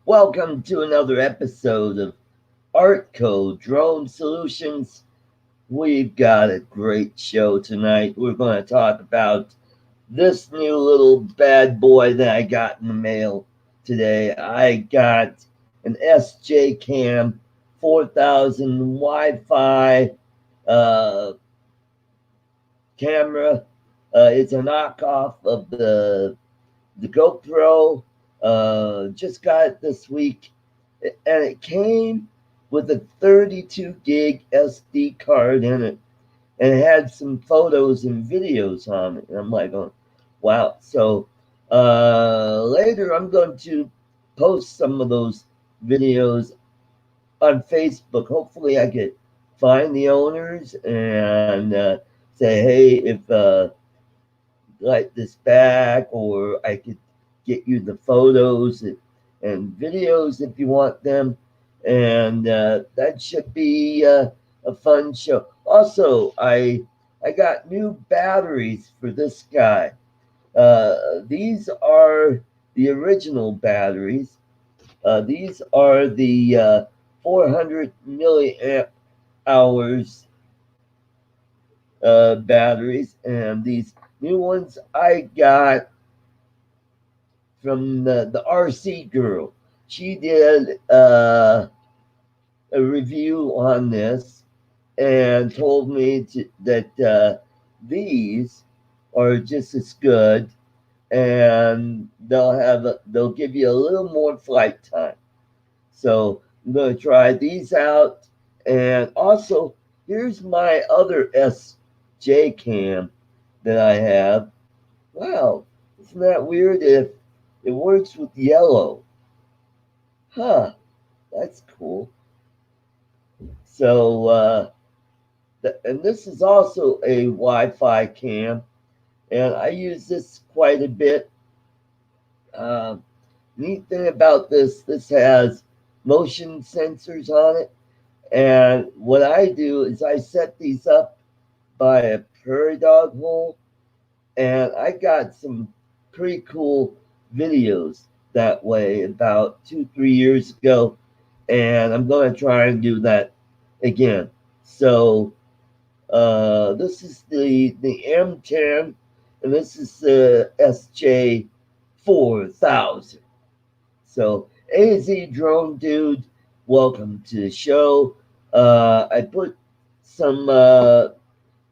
Welcome to another episode of ArtCo Drone Solutions. We've got a great show tonight. We're going to talk about this new little bad boy that I got in the mail today. I got an SJCAM 4000 Wi-Fi uh, camera. It's a knockoff of the GoPro. Just got it this week, and it came with a 32 gig SD card in it, and it had some photos and videos on it. And I'm like, oh, wow. So later, I'm going to post some of those videos on Facebook. Hopefully, I could find the owners and say, hey, if like this back, or I could get you the photos and videos if you want them. And that should be a fun show. Also, I got new batteries for this guy. These are the original batteries. These are the 400 milliamp hours batteries, and these new ones I got from the RC girl. She did a review on this and told me that these are just as good, and they'll give you a little more flight time. So I'm going to try these out, and also here's my other SJ cam that I have. Wow, isn't that weird? If it works with yellow, huh? That's cool. So, and this is also a Wi-Fi cam, and I use this quite a bit. Uh, Neat thing about this has motion sensors on it, and what I do is I set these up by a prairie dog hole, and I got some pretty cool videos that way about 2 3 years ago, and I'm going to try and do that again. So this is the M10, and this is the SJ 4000. So AZ Drone Dude, welcome to the show. I put some the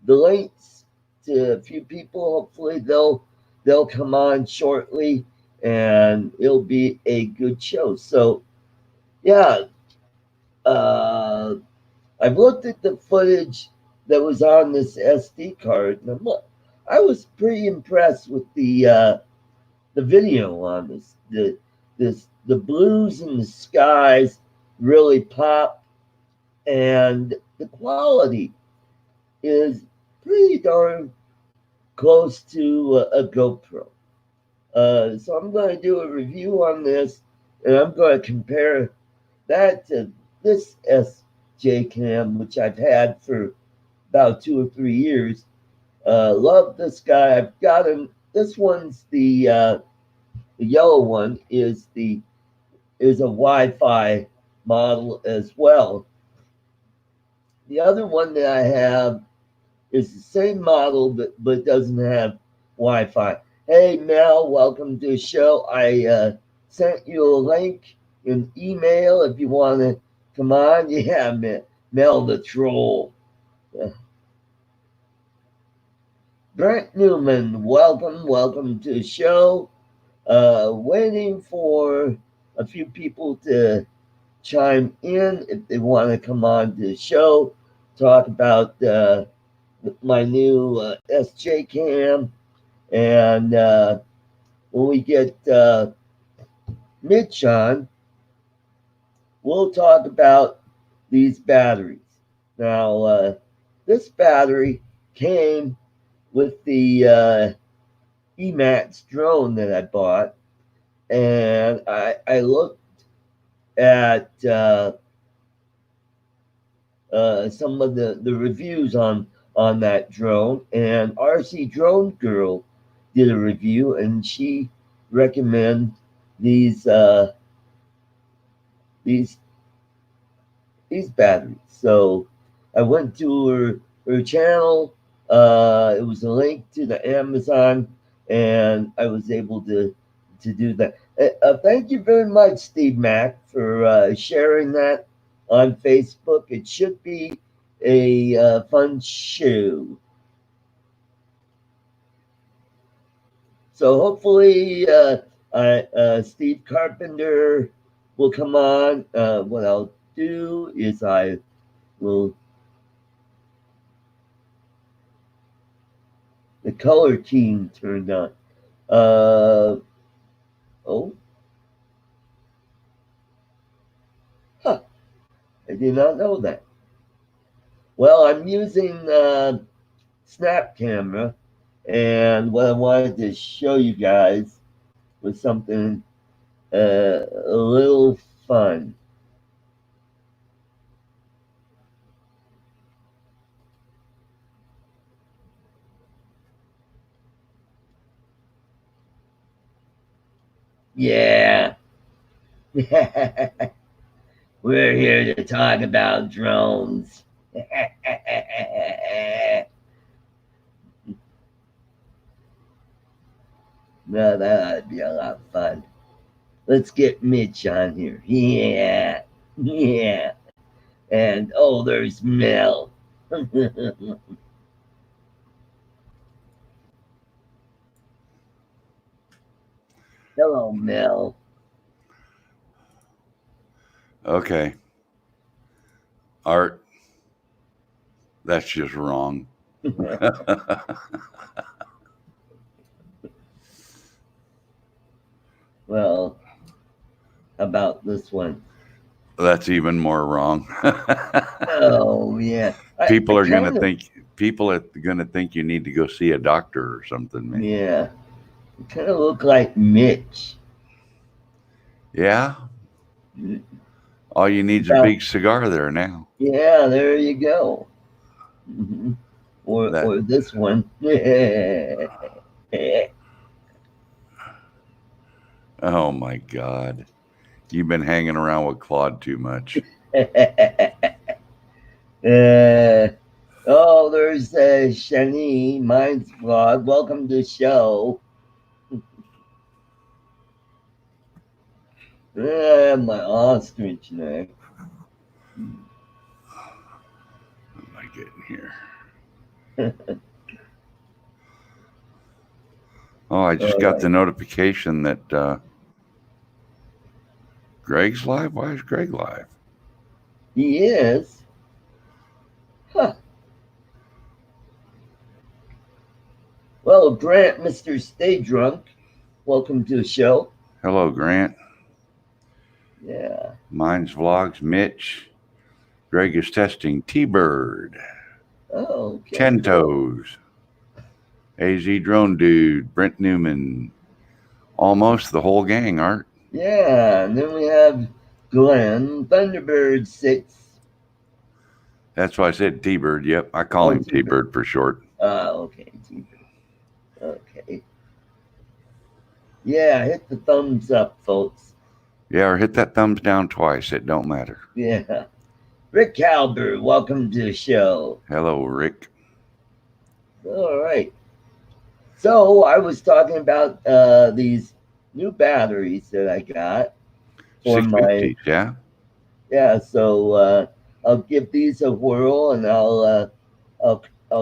links to a few people. Hopefully they'll come on shortly, and it'll be a good show. So yeah, uh, I've looked at the footage that was on this SD card, and I was pretty impressed with the video on this. The blues in the skies really pop, and the quality is pretty darn close to a GoPro. So I'm going to do a review on this, and I'm going to compare that to this SJ Cam, which I've had for about 2 or 3 years. Love this guy. I've got him. This one's the yellow one is a Wi-Fi model as well. The other one that I have is the same model, but doesn't have Wi-Fi. Hey Mel, welcome to the show. I sent you a link in email if you want to come on. Yeah, Mel the troll. Uh, Brent Newman, welcome to the show. Waiting for a few people to chime in if they want to come on to the show, talk about my new SJ Cam, and when we get Mitch on, we'll talk about these batteries. Now, this battery came with the Emax drone that I bought, and I looked at some of the reviews on that drone, and RC Drone Girl did a review, and she recommended these these batteries. So I went to her channel. It was a link to the Amazon, and I was able to do that. Thank you very much, Steve Mack, for sharing that on Facebook. It should be a fun shoe. So hopefully, Steve Carpenter will come on. What I'll do is I will. The color team turned on. Oh, huh, I did not know that. Well, I'm using Snap Camera, and what I wanted to show you guys was something a little fun. Yeah. We're here to talk about drones. No, that ought to be a lot of fun. Let's get Mitch on here. Yeah. Yeah. And oh, there's Mel. Hello, Mel. Okay. Art, that's just wrong. Well, about this one? That's even more wrong. Oh, yeah. People are going to think you need to go see a doctor or something, man. Yeah. You kind of look like Mitch. Yeah. All you need is a big cigar there now. Yeah, there you go. Mm-hmm. Or this one. Oh my God. You've been hanging around with Claude too much. Oh, there's Shani, Mine's Vlog. Welcome to the show. My ostrich neck. What am I getting here? Oh, I just got the notification that Greg's live. Why is Greg live? He is. Huh. Well, Grant, Mr. Stay Drunk, welcome to the show. Hello, Grant. Yeah. Mine's Vlogs, Mitch. Greg is testing. T-Bird. Oh, okay. 10 Toes. AZ Drone Dude. Brent Newman. Almost the whole gang, Art. Yeah, and then we have Glenn, Thunderbird 6. That's why I said T-Bird. Yep, I call him T-Bird for short. Okay, T-Bird. Okay. Yeah, hit the thumbs up, folks. Yeah, or hit that thumbs down twice. It don't matter. Yeah. Rick Halber, welcome to the show. Hello, Rick. All right. So I was talking about these new batteries that I got for 650s, yeah. Yeah. So I'll give these a whirl, and I'll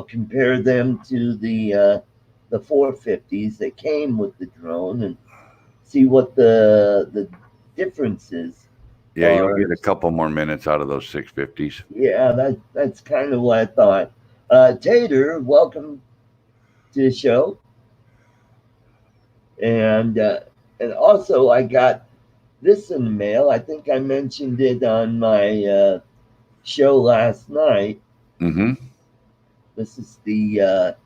compare them to the 450s that came with the drone, and see what the differences. Yeah, you'll get a couple more minutes out of those 650s. Yeah, that's kind of what I thought. Tater, welcome to the show. And also I got this in the mail. I think I mentioned it on my show last night. Mm-hmm. This is the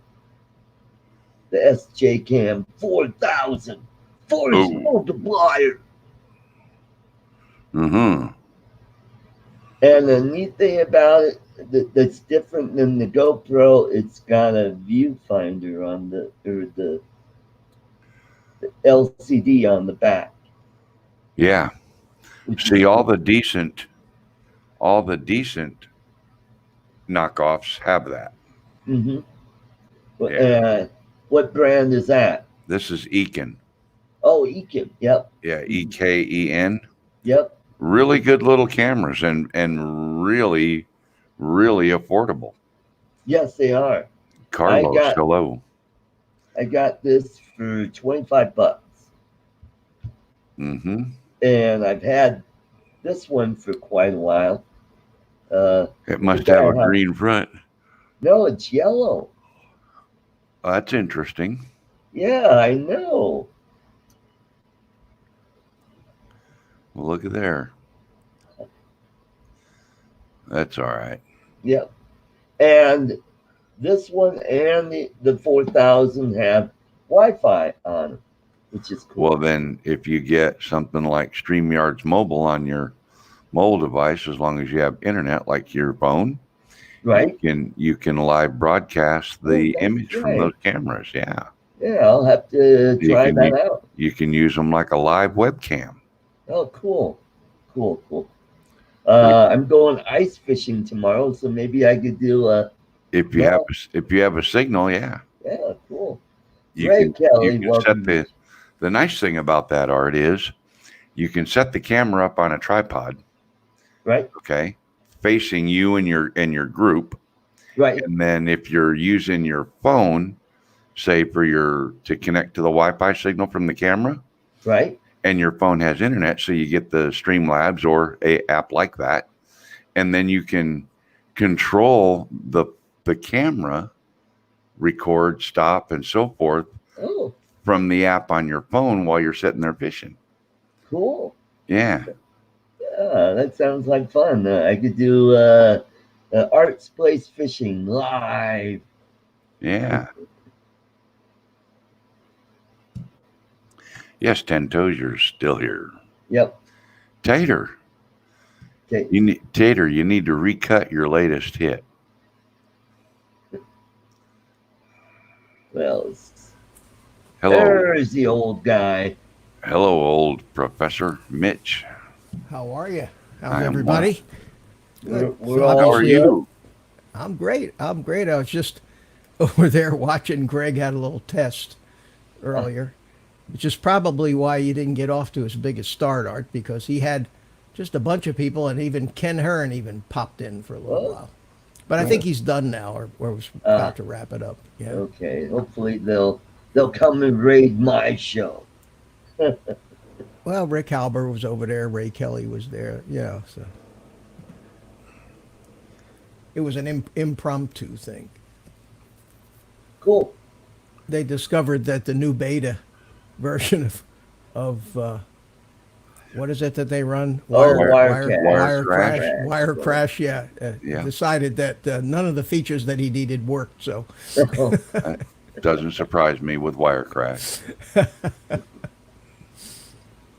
SJCAM 4000 force multiplier. Mm-hmm. And the neat thing about it that's different than the GoPro, it's got a viewfinder on the LCD on the back. Yeah. which is See, cool. all the decent knockoffs have that. Mm-hmm. Yeah. What brand is that? This is Eken. Oh, Eken. Yep. Yeah, Eken. Yep. Really good little cameras and really, really affordable. Yes, they are. I Carlos, got hello. I got this for $25, Mm-hmm. and I've had this one for quite a while. Uh, It I must think I have a have. green front. No, it's yellow. That's interesting. Yeah, I know. Well, look at there. That's all right. Yep. And this one and the 4000 have Wi-Fi on them, which is Well, cool. then, if you get something like StreamYard's mobile on your mobile device, as long as you have internet, like your phone, Right? you can live broadcast Oh, the that's image from those right. cameras. Yeah, Yeah, I'll have to you try can that out. you can use them like a live webcam. Oh, cool. Cool, cool. Like I'm going ice fishing tomorrow, so maybe I could do a well, if you have a signal, yeah, yeah, cool. you Ray can Kelly, set welcome. the nice thing about that, Art, is you can set the camera up on a tripod, Right? okay, facing you and your group. Right, And then if you're using your phone, say for your to connect to the Wi-Fi signal from the camera, right. and your phone has internet, so you get the Streamlabs or a app like that, and then you can control the camera, record, stop, and so forth Oh, from the app on your phone while you're sitting there fishing. cool. Yeah, Yeah, that sounds like fun. I could do Art's Place Fishing live. yeah. Yes, Ten Toes, you're still here. Yep. Tater, Okay. You need to recut your latest hit. Well, Hello, there's the old guy. hello, old Professor Mitch. How are you? How's I am well. everybody? Good. We're So How all are obviously, good. you? I'm great. I'm great. I was just over there watching Greg had a little test earlier, which is probably why you didn't get off to as big a start, Art, because he had just a bunch of people, and even Ken Hearn even popped in for a little Well, while. But I think he's done now, or was uh, about to wrap it up. Yeah. okay. Hopefully they'll come and raid my show. Well, Rick Halber was over there. Ray Kelly was there. Yeah. So it was an impromptu thing. Cool. They discovered that the new beta version of what is it that they run? Oh, Wire crash. Wire crash. Yeah, Yeah, decided that none of the features that he needed worked. So that doesn't surprise me with wire crash.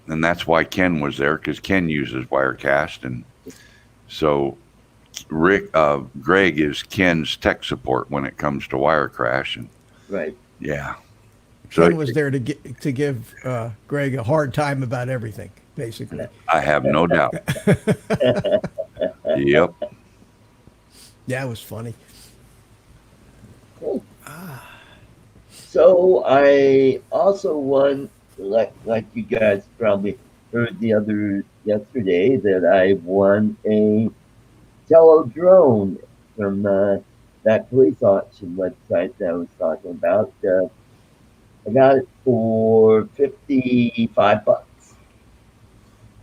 And that's why Ken was there, because Ken uses Wirecast, and so Greg is Ken's tech support when it comes to wire crash, and Right. yeah, so Ken was there to give Greg a hard time about everything, basically. I have no doubt. Yep. Yeah, it was funny. Cool. So I also won, like you guys probably heard yesterday, that I won a drone from that police auction website that I was talking about. I got it for $55,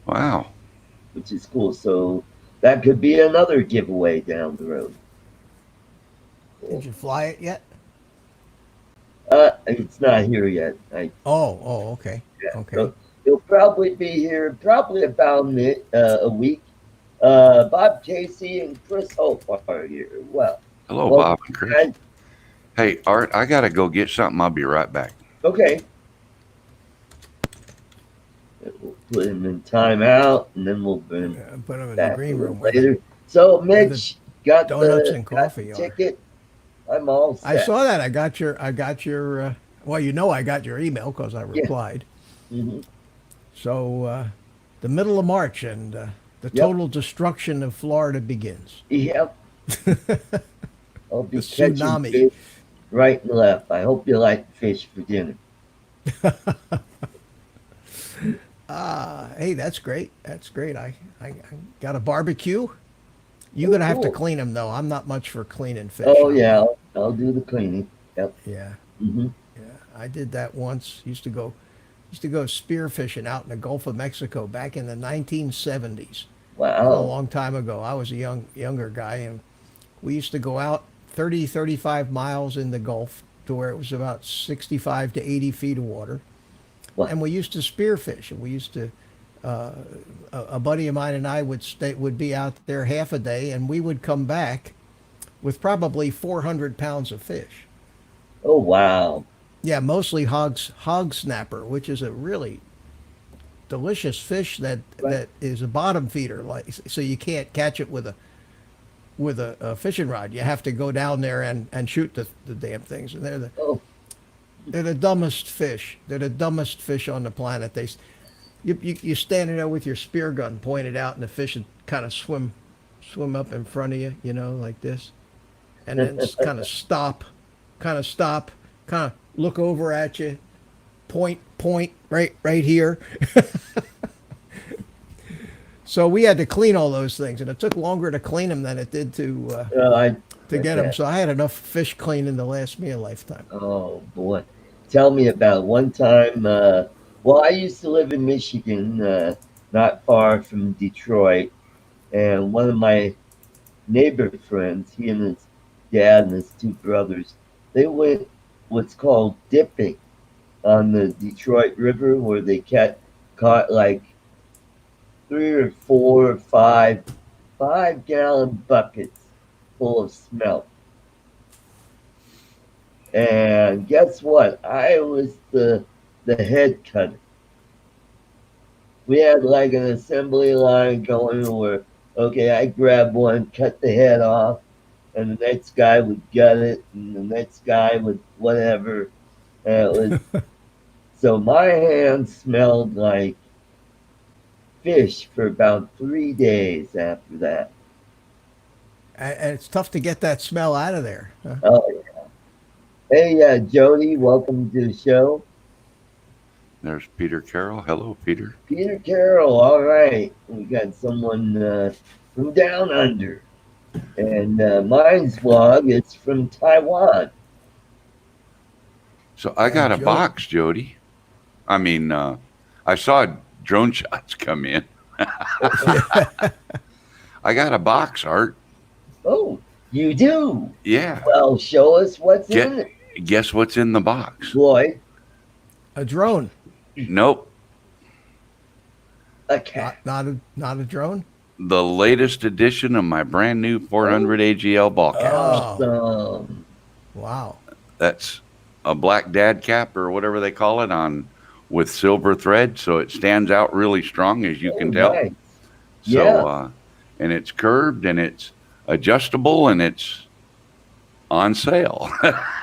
Wow. which is cool. So that could be another giveaway down the road. Did you fly it yet? It's not here yet. Oh, okay, okay. So it'll probably be here probably about a week. Bob Casey and Chris Hope are here. Hello, Well, Bob and Chris. Hey, Art, I gotta go get something. I'll be right back. okay. We'll put him in timeout, and then we'll bring him Put them in the back a green little room later. So Mitch got donuts and got coffee the are. ticket. I'm all set. I saw that. I got your. Well, I got your email because I Yeah. replied. Mhm. So the middle of March, and the total destruction of Florida begins. Yep. I'll The be catching tsunami. fish right and left. I hope you like fish for dinner. Hey, that's great. That's great. I got a barbecue. You're Oh, gonna have to cool. clean them though. I'm not much for cleaning fish. Oh, yeah. I'll do the cleaning. Yep. Yeah, Hmm. yeah. I did that once. Used to go spear fishing out in the Gulf of Mexico back in the 1970s. It was a Wow. long time ago. I was a younger guy, and we used to go out 30, 35 miles in the Gulf to where it was about 65 to 80 feet of water. Wow. And we used to spearfish. And we used to, uh, a buddy of mine and I would be out there half a day, and we would come back with probably 400 pounds of fish. Oh, wow. Yeah, mostly hog snapper, which is a really delicious fish Right. that is a bottom feeder. Like, so you can't catch it with a fishing rod. You have to go down there and shoot the damn things. And Oh, they're the dumbest fish. They're the dumbest fish on the planet. You're standing there with your spear gun pointed out, and the fish would kind of swim up in front of you, like this, and then kind of stop, kind of look over at you, point, right here. So we had to clean all those things, and it took longer to clean them than it did I to bet get them. that. So I had enough fish cleaning to last me a lifetime. Oh, boy. Tell me about one time. Well, I used to live in Michigan, not far from Detroit. And one of my neighbor friends, he and his dad and his two brothers, they went what's called dipping on the Detroit River, where they caught like three or four or five-gallon buckets full of smelt. And guess what? I was the head cutter. We had like an assembly line going where, okay, I grab one, cut the head off, and the next guy would gut it, and the next guy would whatever. And it was so my hands smelled like fish for about 3 days after that. And it's tough to get that smell out of there. Huh? Oh, yeah. Hey, Jody, welcome to the show. There's Peter Carroll. Hello, Peter. Peter Carroll, all right. We got someone from down under. And mine's vlog is from Taiwan. So I got And a box, Jody. I mean, I saw drone shots come in. I got a box, Art. Oh, you do? Yeah. Well, show us what's in it, Guess what's in the box? Floyd. a drone, Nope. A cat. not a drone. The latest edition of my brand new 400 AGL ball cap. Awesome. Wow. That's a black dad cap or whatever they call it on with silver thread, so it stands out really strong, as you can tell. Nice. So, Yeah. and it's curved and it's adjustable and it's on sale.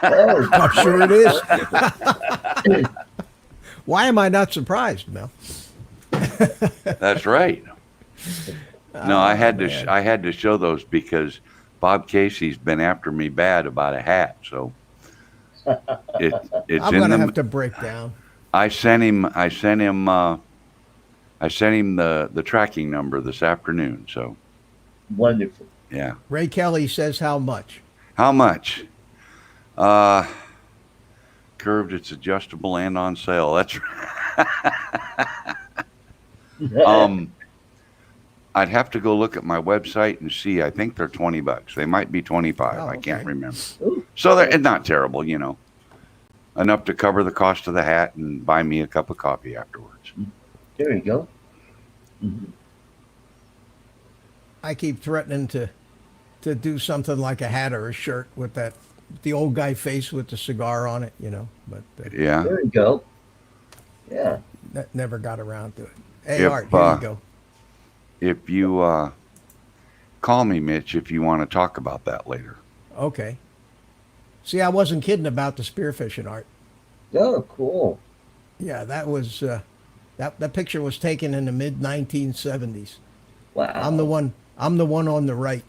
Oh, I'm sure it is. Why am I not surprised, Mel? That's right. No, I had to man. I had to show those because Bob Casey's been after me bad about a hat. So it's I'm in gonna them. have to break down. I sent him the tracking number this afternoon. So wonderful. yeah. Ray Kelly says how much? How much? Curved, it's adjustable and on sale. That's right. I'd have to go look at my website and see. I think they're $20. They might be 25. Oh, I can't okay. remember. Ooh, So they're not terrible, enough to cover the cost of the hat and buy me a cup of coffee afterwards. there you go. Mhm. I keep threatening to do something like a hat or a shirt with the old guy face with the cigar on it, but Yeah. There you go. Yeah. never got around to it. Hey, If, Art, here you go. If you call me, Mitch, if you want to talk about that later. Okay. See, I wasn't kidding about the spearfishing, Art. Oh, cool. Yeah, That picture was taken in the mid 1970s. Wow. I'm the one. I'm the one on the right,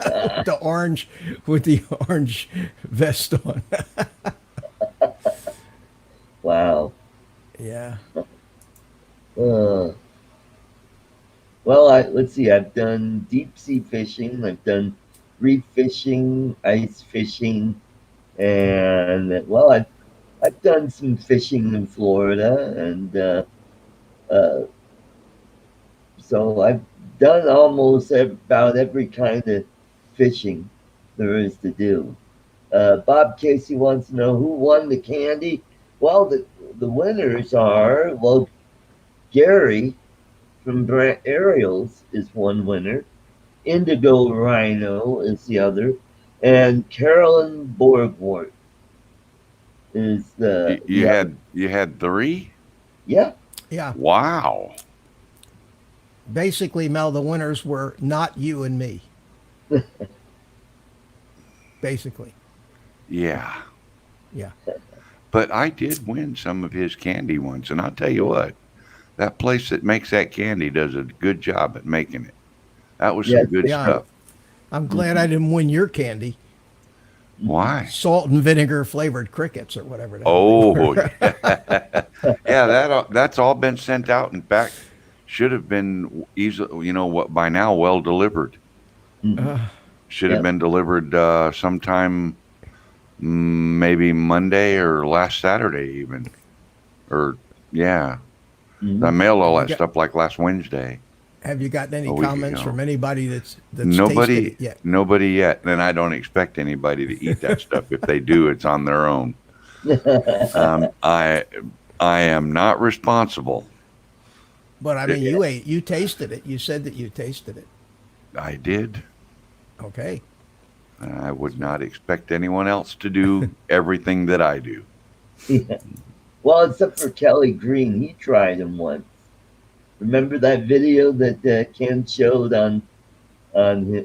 Uh, the orange with the orange vest on. wow. Yeah. Uh, let's see. I've done deep sea fishing. I've done reef fishing, ice fishing, and I've done some fishing in Florida, and uh, so I've done almost about every kind of fishing there is to do. Bob Casey wants to know who won the candy. Well, the winners are, well, Gary from Brant Aerials is one winner. Indigo Rhino is the other, and Carolyn Borgwart is You the other. had three? Yeah, Yeah. Wow. Basically, Mel, the winners were not you and me. Basically. Yeah. Yeah. But I did win some of his candy once, and I'll tell you what, that place that makes that candy does a good job at making it. That was some yes, good they Yeah. stuff. I'm glad I didn't win your candy. Why? Salt and vinegar flavored crickets or whatever the hell they Oh, were. yeah, that's all been sent out. In fact, should have been easily, what by now, well delivered. Mhm. Should have Yep. been delivered sometime maybe Monday or last Saturday even. Or yeah, I Mhm. mailed all Have you that got stuff like last Wednesday, have you gotten a any week comments ago. from anybody that's tasted Nobody, it yet? nobody yet, and I don't expect anybody to eat that stuff. If they do, it's on their own. Um, I I am not responsible. But I It, mean, you tasted it. You said that you tasted it. I did. Okay. I would not expect anyone else to do everything that I do. Yeah. Well, except for Kelly Green, he tried them once. Remember that video that Ken showed on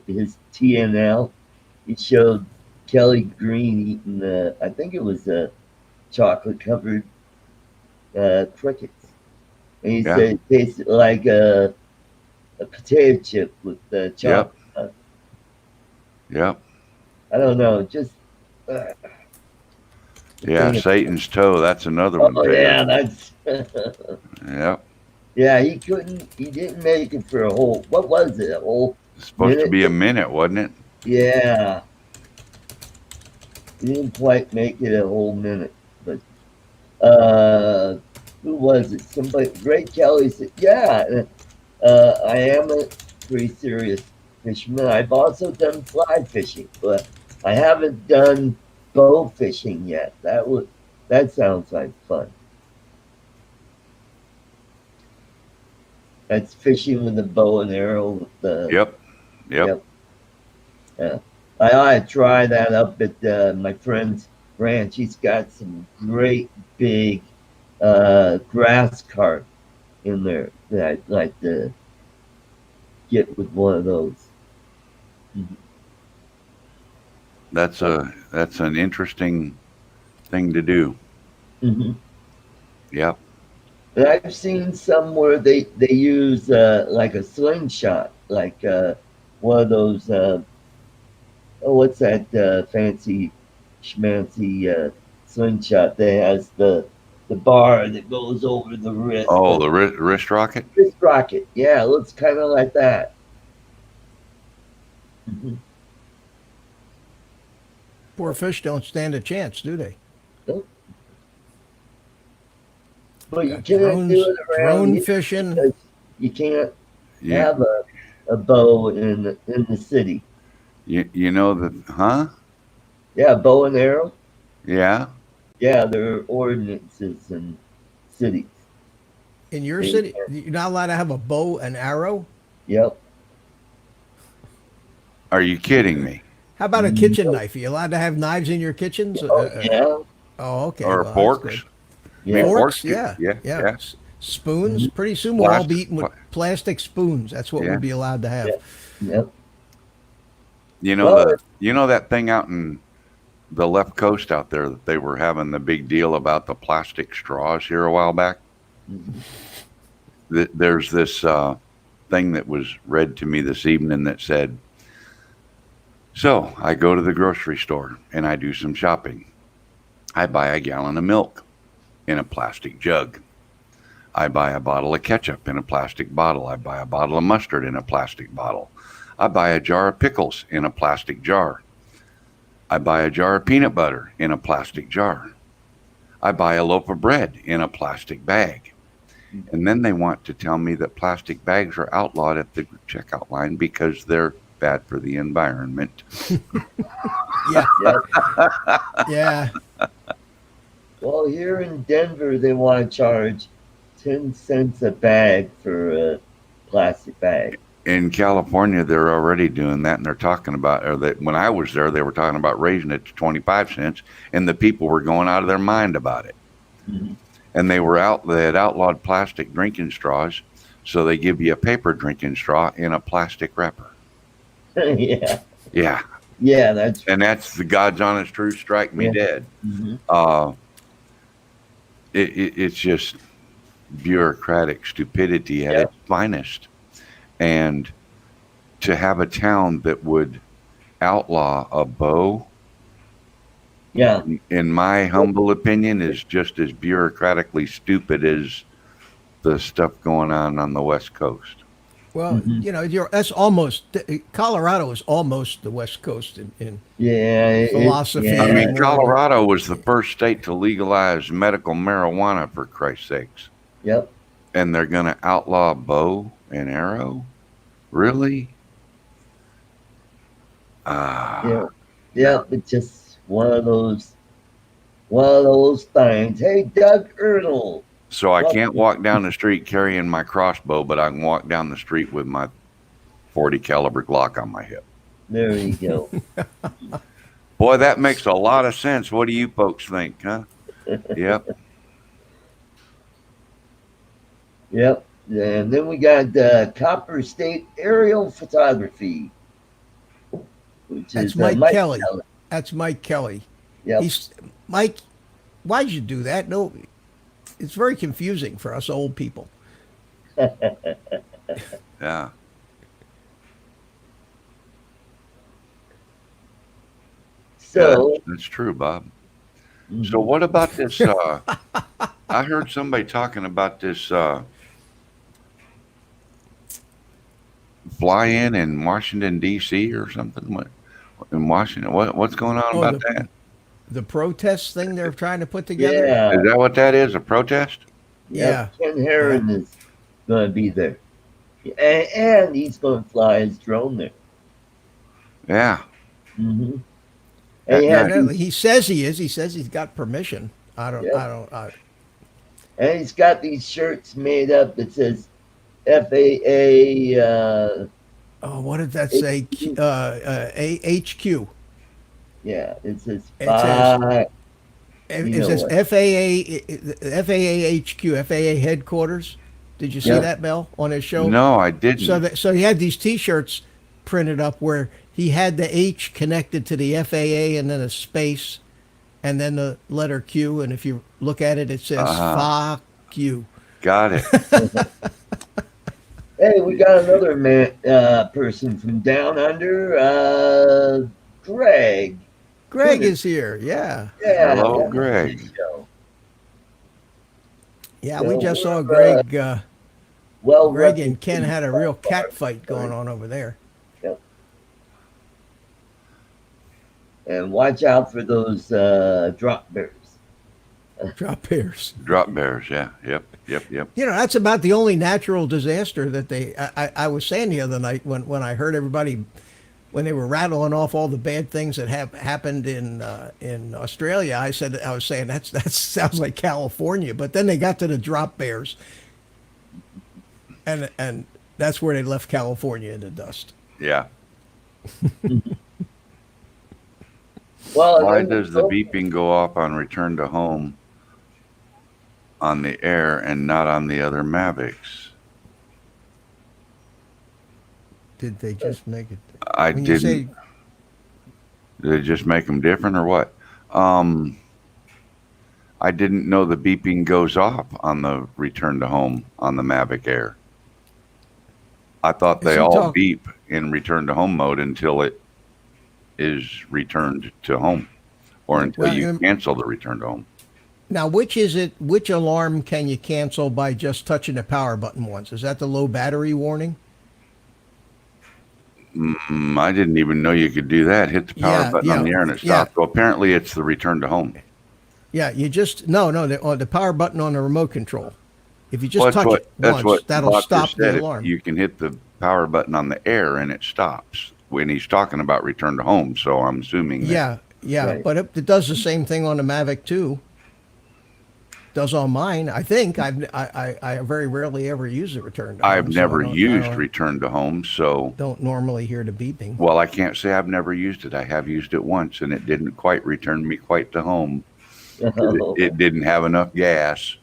his TNL? He showed Kelly Green eating I think it was chocolate covered crickets, and he Yeah. said it tasted like a potato chip with chocolate. Yep. Yep. I don't know, just uh, the Yeah. thing. Satan's toe. That's another one Oh too. yeah, that's Yep. yeah. He couldn't. He didn't make it for a whole. What was it? A whole It's supposed to minute? be a minute, wasn't it? Yeah, he didn't quite make it a whole minute. But who was it? Somebody. Ray Kelly said, "Yeah, I am a pretty serious fisherman. I've also done fly fishing, but I haven't done bow fishing yet. That sounds like fun. That's fishing with a bow and arrow with the Yep. Yep. yep. Yeah. I ought to try that up at my friend's ranch. He's got some great big grass carp in there that I'd like to get with one of those. Mhm. That's an interesting thing to do. Mhm. Yep. And I've seen some where they use like a slingshot, like one of those. Oh, what's that fancy schmancy slingshot that has the bar that goes over the wrist? Oh, the wrist rocket. Wrist rocket. Yeah, it looks kind of like that. Mhm. Poor fish don't stand a chance, do they? Nope. But you Got can't do it around drone here fishing. because you can't You have a bow in the city. you know that, huh? Yeah, bow and arrow. Yeah. Yeah, there are ordinances in cities. In your They city, you're not allowed to have a bow and arrow. Yep. Are you kidding me? How about a kitchen Nope. knife? Are you allowed to have knives in your kitchens? Oh yeah. Oh, okay. Or Well, that's good. forks? I mean, Yeah. forks Forks, too. yeah, Yeah. yeah. Yeah. Spoons. Mhm. Pretty soon we'll all be Plastic. eating with plastic spoons. That's what Yeah. we'll be allowed to have. Yeah. Yep. You know Well, that thing out in the left coast out there that they were having the big deal about the plastic straws here a while back. Mhm. There's this thing that was read to me this evening that said, so I go to the grocery store and I do some shopping. I buy a gallon of milk in a plastic jug. I buy a bottle of ketchup in a plastic bottle. I buy a bottle of mustard in a plastic bottle. I buy a jar of pickles in a plastic jar. I buy a jar of peanut butter in a plastic jar. I buy a loaf of bread in a plastic bag. And then they want to tell me that plastic bags are outlawed at the checkout line because they're bad for the environment. Yeah, Yep. yeah. Well, here in Denver, they want to charge 10 cents a bag for a plastic bag. In California, they're already doing that, and they're talking about, or that when I was there, they were talking about raising it to 25 cents, and the people were going out of their mind about it. Mhm. And they had outlawed plastic drinking straws, so they give you a paper drinking straw in a plastic wrapper. Yeah. Yeah, Yeah, that's and that's the God's honest truth. Strike me Yeah. dead. Mhm. It's just bureaucratic stupidity at Yeah. its finest, and to have a town that would outlaw a bow, Yeah. in my humble opinion, is just as bureaucratically stupid as the stuff going on the West Coast. Well, Mhm. you know, that's almost Colorado is almost the West Coast in Yeah. philosophy I Yeah. mean, and moral. Colorado was the first state to legalize medical marijuana, for Christ's sakes. Yep. And they're going to outlaw bow and arrow? Really? Yeah. Ah, no. Yep. It's just one of those things. Hey, Doug Ertl. So I Well, can't walk down the street carrying my crossbow, but I can walk down the street with my 40 caliber Glock on my hip. there you go. Boy, that makes a lot of sense. What do you folks think, huh? Yep. Yep. And then we got Copper State Aerial Photography, which That's is Mike Mike Kelly. Kelly. That's Mike Kelly. Yep. He's Mike. Why'd you do that? No, it's very confusing for us old people. Yeah. Yeah, So, that's true, Bob. mhm. So what about this? I heard somebody talking about this fly-in in Washington, D.C. or something. What in Washington? What's going on Oh, about that? the protest thing they're trying to put together. Yeah. Is that what that is? A protest? Yeah. Yep. Ken Heron is going to be there. And he's going to fly his drone there. Yeah. Mm-hmm. At And he, has night. Evidently, these, he says he is. He says he's got permission. I don't. Yep. I don't. and he's got these shirts made up that says FAA. Oh, what did that say? HQ. HQ. Yeah, it says It says. fly. You It know says what? FAA HQ, FAA headquarters. Did you see Yep. that, Mel, on his show? No, I didn't. So he had these T-shirts printed up where he had the H connected to the FAA and then a space and then the letter Q. And if you look at it, it says Uh-huh. fuck you. Got it. Hey, we got another person from down under, Greg. Greg Good. is here. Yeah. Yeah, Hello, welcome to Greg. the show. Yeah, So we just saw we're, Greg. well Greg and Ken represented had a by real our- cat fight going on over there. Yep. And watch out for those drop bears. Drop bears. Drop bears. Yeah. Yep. You know, that's about the only natural disaster that I was saying the other night when I heard everybody, when they were rattling off all the bad things that have happened in Australia. I was saying that sounds like California, but then they got to the drop bears, and that's where they left California in the dust. Yeah. Well, Why and then does the beeping go off on return to home on the air and not on the other Mavics? Did they just make it? I When you didn't. say Did it just make them different or what? I didn't know the beeping goes off on the return to home on the Mavic Air. I thought Is they he all talk- beep in return to home mode until it is returned to home or until Well, you cancel the return to home. now, which is it? Which alarm can you cancel by just touching the power button once? Is that the low battery warning? I didn't even know you could do that. Hit the power button on the air and it yeah, stopped. So apparently it's the return to home. yeah. You just no, the power button on the remote control. If you just Well, touch it that's once, what that'll Bob stop just said. the If alarm. you can hit the power button on the air and it stops when he's talking about return to home. So I'm assuming that, Yeah, Right. but it does the same thing on the Mavic too. Does on mine. I think I very rarely ever use the return to I've home, never so I used don't, return to home. So, don't normally hear the beeping. well, I can't say I've never used it. I have used it once and it didn't quite return me quite to home. It didn't have enough gas.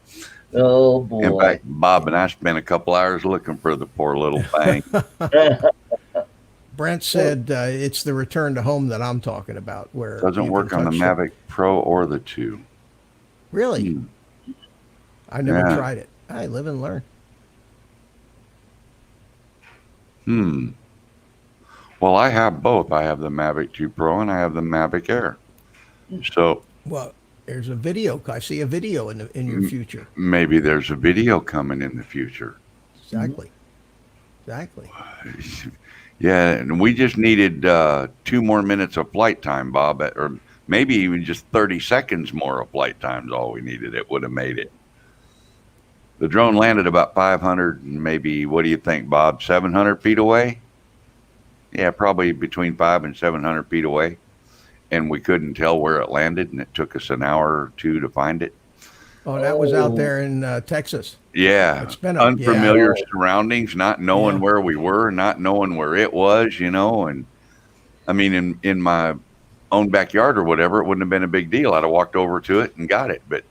Oh In boy. fact, Bob and I spent a couple hours looking for the poor little thing. Brent said it's the return to home that I'm talking about, where Doesn't you work can on the touch Mavic Pro or the 2. Really, I never Yeah. tried it. I live and learn. Well, I have both. I have the Mavic 2 Pro and I have the Mavic Air. So Well, there's a video. I see a video in your future. maybe there's a video coming in the future. Exactly. Exactly. Yeah, and we just needed 2 more minutes of flight time, Bob, or maybe even just 30 seconds more of flight time is all we needed. It would have made it. The drone landed about 500 and maybe, what do you think, Bob, 700 feet away? Yeah, probably between 5 and 700 feet away. And we couldn't tell where it landed, and it took us an hour or 2 to find it. Oh, that was out Oh. there in Texas. Yeah, It's been unfamiliar Yeah. surroundings, not knowing Yeah. where we were, not knowing where it was, and I mean, in my own backyard or whatever, it wouldn't have been a big deal. I'd have walked over to it and got it. But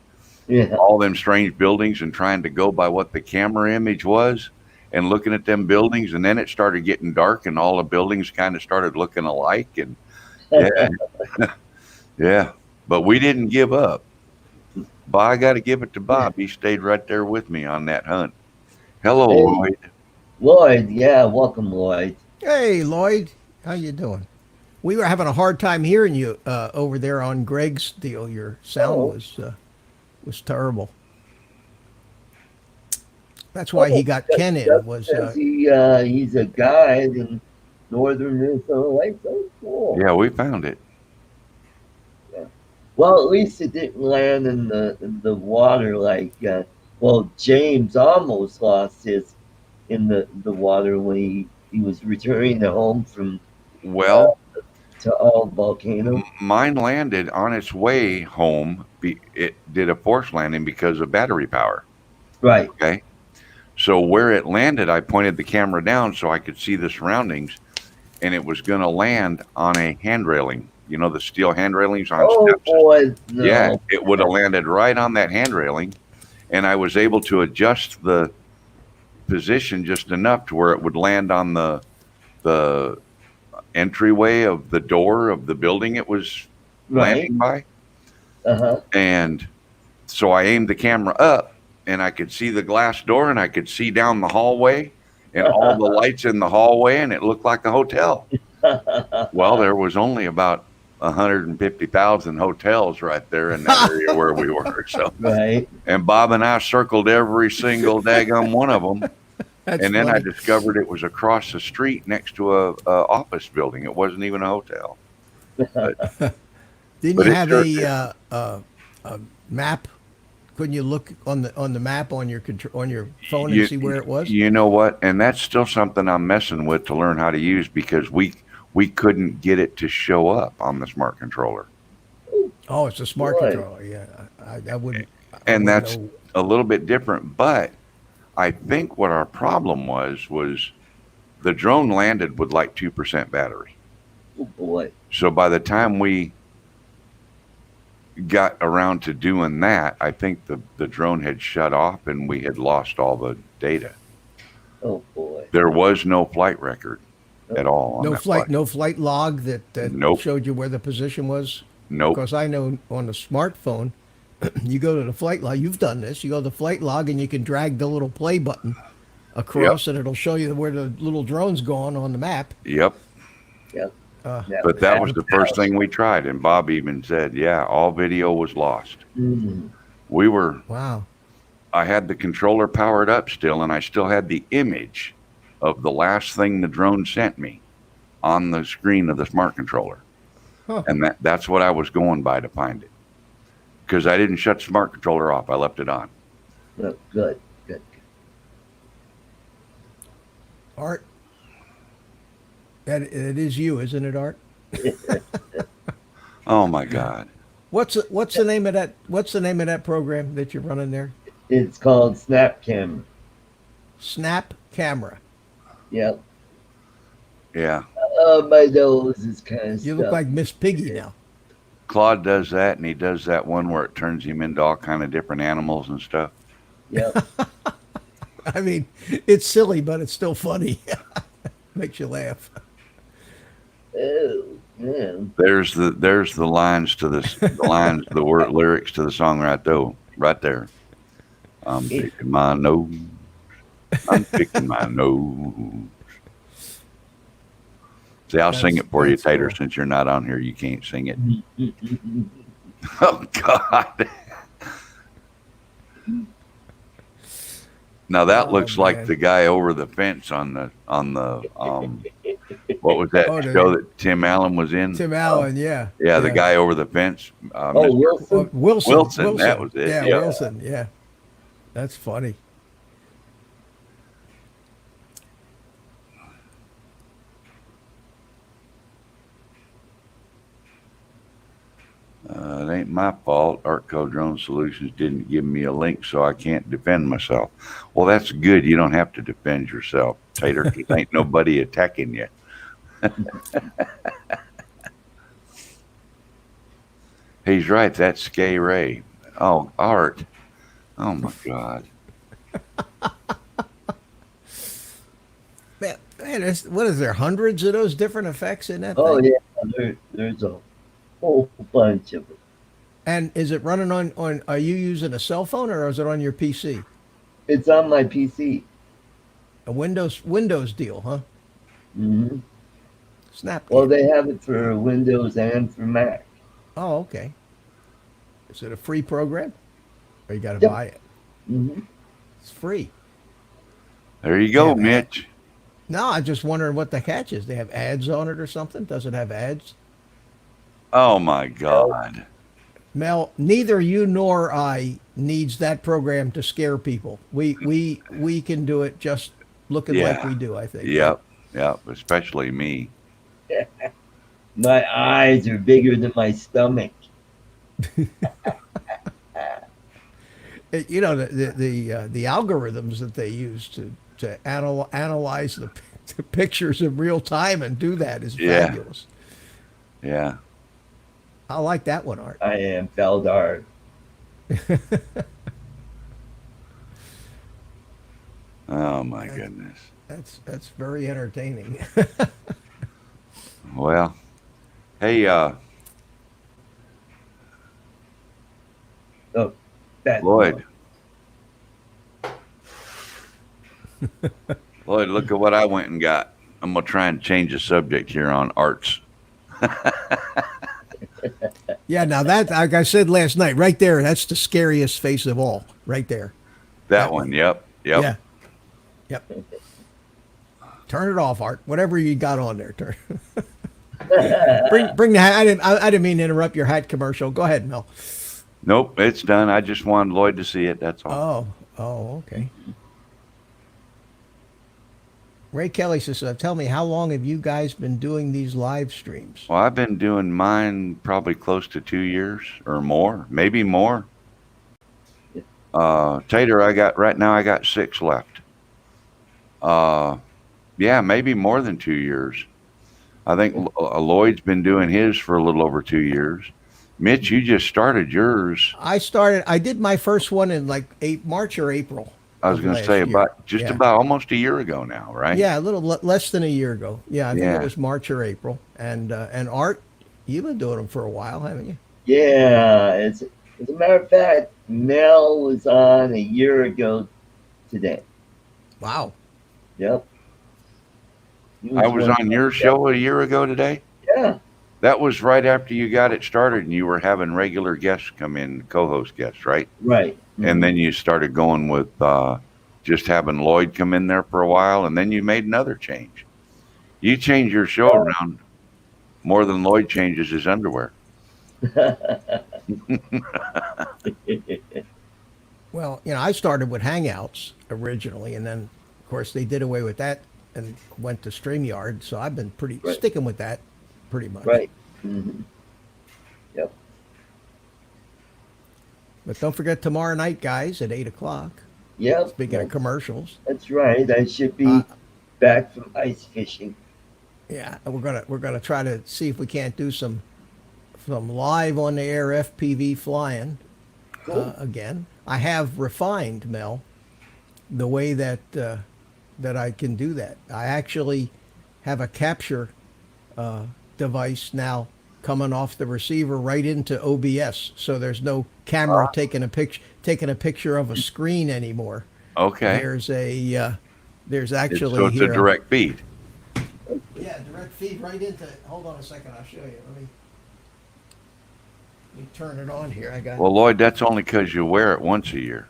Yeah. all them strange buildings and trying to go by what the camera image was and looking at them buildings, and then it started getting dark and all the buildings kind of started looking alike. And yeah, yeah, but we didn't give up. But I got to give it to Bob. He stayed right there with me on that hunt. Hello, Hey. Lloyd. Lloyd, yeah, welcome, Lloyd. Hey, Lloyd, how you doing? We were having a hard time hearing you over there on Greg's deal. Your sound was terrible. That's why he got Ken in. Was Says he's a guide in northern Minnesota. So cool. Yeah, we found it. Well, at least it didn't land in the water like. Well, James almost lost his in the water when he was returning to home from Well, to all volcano. mine landed on its way home. It did a forced landing because of battery power. Right. Okay. So where it landed, I pointed the camera down so I could see the surroundings, and it was going to land on a hand railing. You know, the steel hand railings on Oh steps. boy, no. Yeah, it would have landed right on that hand railing, and I was able to adjust the position just enough to where it would land on the entryway of the door of the building it was Right. landing by. Uh-huh. And so I aimed the camera up, and I could see the glass door, and I could see down the hallway and all the lights in the hallway, and it looked like a hotel. Well, there was only about 150,000 hotels right there in that area where we were. So, Right. and Bob and I circled every single daggum one of them. that's And then I funny. discovered it was across the street next to a office building. It wasn't even a hotel. Didn't but you it have sure a map? Couldn't you look on the map on your on your phone and You- see where it was? You know what? And that's still something I'm messing with to learn how to use because we couldn't get it to show up on the smart controller. Oh, it's a smart Right. controller. Yeah, I wouldn't. I And wouldn't that's know. a little bit different. But I think what our problem was the drone landed with like 2% battery. Oh boy. So by the time we got around to doing that, I think the drone had shut off and we had lost all the data. Oh boy. There was no flight record at all on No that flight, no flight log that Nope. showed you where the position was. Nope. Because I know on the smartphone, You go to the flight log. You've done this. You go to the flight log and you can drag the little play button Yep. across, and it'll show you where the little drone's going on the map. Yep. Yep. Uh, Yeah, But that was the first thing we tried. And Bob even said, yeah, all video was lost. Mm. wow. I had the controller powered up still, and I still had the image of the last thing the drone sent me on the screen of the smart controller. Huh. And that's what I was going by to find it. Because I didn't shut the smart controller off. I left it on. Oh, good. Art. It is you, isn't it, Art? Oh my God. What's the name of that? What's the name of that program that you're running there? It's called SnapCam. Snap Camera. Yep. Yeah. My nose is kind of You stuff. look like Miss Piggy now. Claude does that, and he does that one where it turns him into all kind of different animals and stuff. Yep. I mean, it's silly, but it's still funny. Makes you laugh. Oh, man. There's the lines to this, the word lyrics to the song right there. I'm picking my nose. I'm picking my nose. See, I'll sing it for you, That's Tater, cool. since you're not on here. You can't sing it. Oh, God. Now that Oh, looks man. like the guy over the fence on the what was that Oh, show that Tim Allen was in? Tim Allen, yeah. Yeah, the guy over the fence. Oh, Mr. Wilson. Wilson, that was it. Yeah, Yeah. Wilson, yeah. That's funny. It ain't my fault. ArtCo Drone Solutions didn't give me a link, so I can't defend myself. Well, that's good. You don't have to defend yourself, Tater, 'cause ain't nobody attacking you. He's right. That's Skay Ray. Oh, Art. Oh, my God. Man, what is there? Hundreds of those different effects in that Oh, thing? yeah. There's a whole bunch of them. And is it running on? Are you using a cell phone or is it on your PC? It's on my PC. A Windows deal, huh? Hmm. Snap. Well, they have it for Windows and for Mac. Oh, okay. Is it a free program, or you got to Yep. buy it? Hmm. It's free. There you go, Yeah, man. Mitch. No, I'm just wondering what the catch is. They have ads on it or something? Does it have ads? Oh, my God. Mel, neither you nor I needs that program to scare people. We can do it just looking like Yeah. we do, I think. Yep. Yep. Especially me. My eyes are bigger than my stomach. You know, the algorithms that they use to analyze the pictures in real time and do that is Yeah. fabulous. Yeah. I like that one, Art. I am Feldar. Oh, my goodness. That's very entertaining. Well, hey, Oh, that Lloyd. Lloyd, look at what I went and got. I'm going to try and change the subject here on arts. Yeah, now that, like I said last night, right there, that's the scariest face of all, right there. That one. Yep. Yep. Yeah. Yep. Turn it off, Art. Whatever you got on there, turn. bring the hat. I didn't mean to interrupt your hat commercial. Go ahead, Mel. Nope. It's done. I just wanted Lloyd to see it. That's all. Oh, okay. Ray Kelly says, "Tell me, how long have you guys been doing these live streams?" Well, I've been doing mine probably close to 2 years or more, maybe more. Tater, I got 6 left. Yeah, maybe more than 2 years. I think Lloyd's been doing his for a little over 2 years. Mitch, you just started yours. I did my first one in like March or April. I was of going to last say year. about Yeah. almost a year ago now, right? Yeah, a little less than a year ago. Yeah, I think Yeah. it was March or April. And Art, you've been doing them for a while, haven't you? Yeah, As a matter of fact, Mel was on a year ago today. Wow. Yep. He I was was one. on your show a year ago today. Yeah. That was right after you got it started and you were having regular guests come in, co-host guests, right? Right. And then you started going with just having Lloyd come in there for a while, and then you made another change. You changed your show around more than Lloyd changes his underwear. Well, I started with Hangouts originally, and then, of course, they did away with that and went to StreamYard. So I've been pretty Right. sticking with that pretty much. Right. Hmm. Yep. But don't forget tomorrow night, guys, at 8 o'clock. Yep. Speaking of commercials, That's right. I should uh, be back from ice fishing. yeah, and we're gonna try to see if we can't do some live on the air FPV flying Cool. again. I have refined, Mel, the way that I can do that. I actually have a capture device now coming off the receiver right into OBS, so there's no camera taking a picture of a screen anymore. Okay. There's So actually it's a here. direct feed. Yeah, direct feed right into. Hold on a second, I'll show you. Let me turn it on here. I got. Well, Lloyd, that's only because you wear it once a year.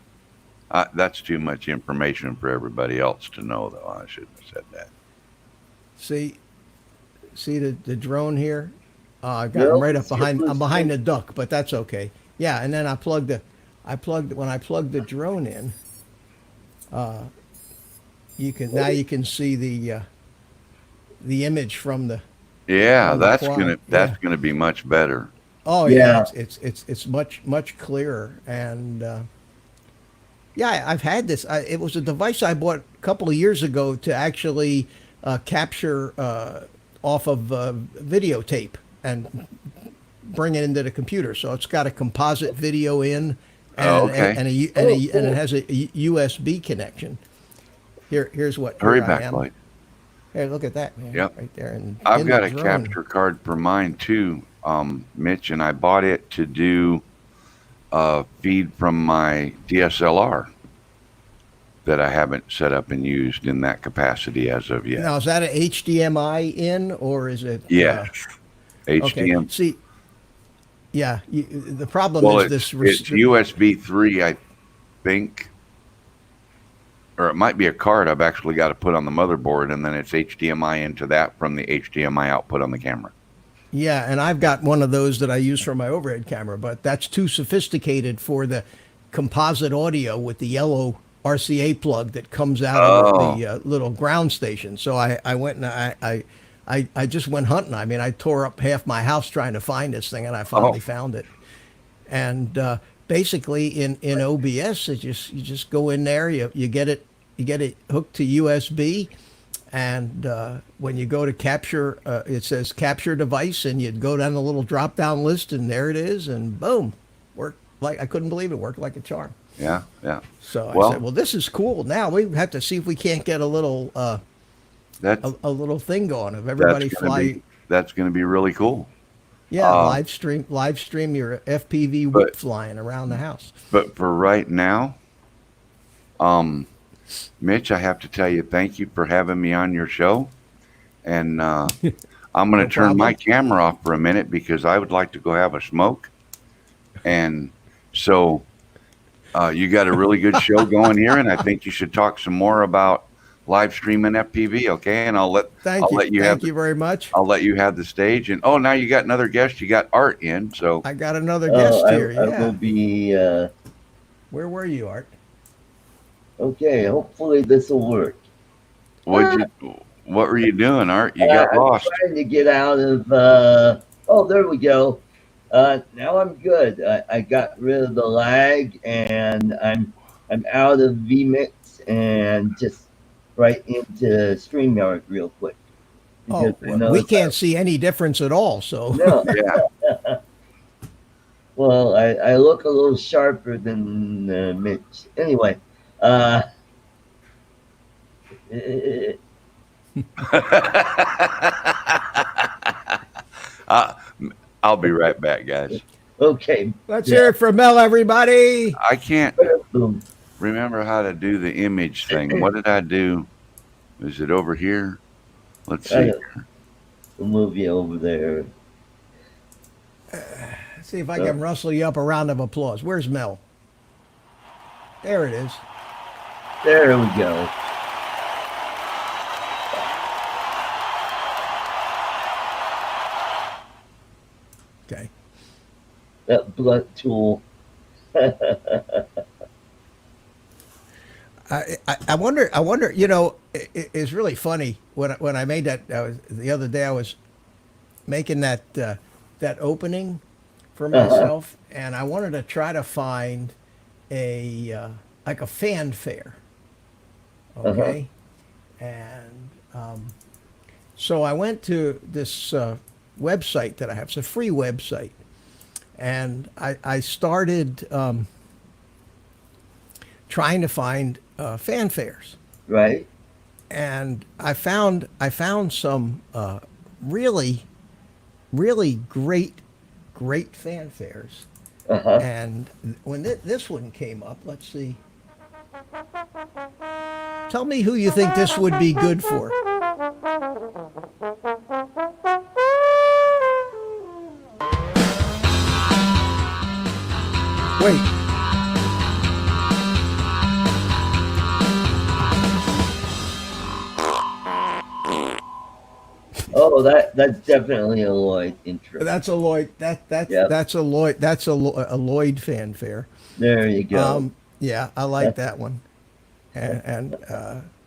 That's too much information for everybody else to know, though. I shouldn't have said that. See the drone here. I've got Yep. him right up See it behind. was I'm behind the duck, but that's okay. Yeah, and then when I plugged the drone in. You can see the image from the Yeah, from the that's quad. that's Yeah. gonna be much better. Oh yeah, Yeah. it's much clearer, and yeah, I've had this. It was a device I bought a couple of years ago to actually capture off of videotape and bring it into the computer. So it's got a composite video in, Oh, and okay. and it has a USB connection. Here's what Hurry here I back, am. Lloyd. Hey, look at that, man, Yep. right there. And I've in got the a drone. capture card for mine too, Mitch, and I bought it to do a feed from my DSLR that I haven't set up and used in that capacity as of yet. Now, is that an HDMI in or is it? Yes, Okay. HDM. See, yeah, the problem Well, is it's USB 3, I think, or it might be a card I've actually got to put on the motherboard, and then it's HDMI into that from the HDMI output on the camera. Yeah, and I've got one of those that I use for my overhead camera, but that's too sophisticated for the composite audio with the yellow RCA plug that comes out of Oh, the little ground station. So I went and I just went hunting. I mean, I tore up half my house trying to find this thing, and I oh, finally found it. And basically, in OBS, you just go in there, you get it hooked to USB, and when you go to capture, it says capture device, and you'd go down the little drop down list, and there it is, and boom, worked like I couldn't believe it worked like a charm. yeah, yeah. So I Well, said, well, this is cool. Now we have to see if we can't get a little that's a little thing going of that's everybody gonna fly. be that's gonna be really cool. Yeah, Uh, live stream your FPV whip but flying around the house. but for right now, Mitch, I have to tell you, thank you for having me on your show, and I'm going No to turn my problem. camera off for a minute because I would like to go have a smoke. And so you got a really good show going here, and I think you should talk some more about live streaming FPV, okay? And I'll Thank you, let you thank you very much. I'll let you have the stage. And oh, now you got another guest. You got Art in. So I got another Oh, guest here. I will Yeah, be. where were you, Art? Okay. Hopefully this will work. what were you doing, Art? You got I'm lost. trying to get out of. Oh, there we go. Now I'm good. I got rid of the lag, and I'm out of VMix and just right into StreamYard real quick because Oh, I know we if can't see any difference at all. So no. Yeah. Well, I look a little sharper than Mitch. Anyway, uh, uh, I'll be right back, guys. Okay. Let's Yeah. hear it for Mel, everybody. I can't Boom. remember how to do the image thing. What did I do? Is it over here? Let's see. We'll move you over there. Let's see if I can rustle you up a round of applause. Where's Mel? There it is. There we go. Okay. That blunt tool. I wonder. You know, it's really funny when I made that. The other day I was making that opening for myself, and I wanted to try to find a like a fanfare. Okay, and so I went to this website that I have. It's a free website, and I started trying to find fanfares. Right. And I found some really great fanfares. And when this one came up, let's see. Tell me who you think this would be good for. Wait. Oh, that's definitely a Lloyd intro. That's a Lloyd. That's a Lloyd. That's a Lloyd fanfare. There you go. Yeah, I like that one. And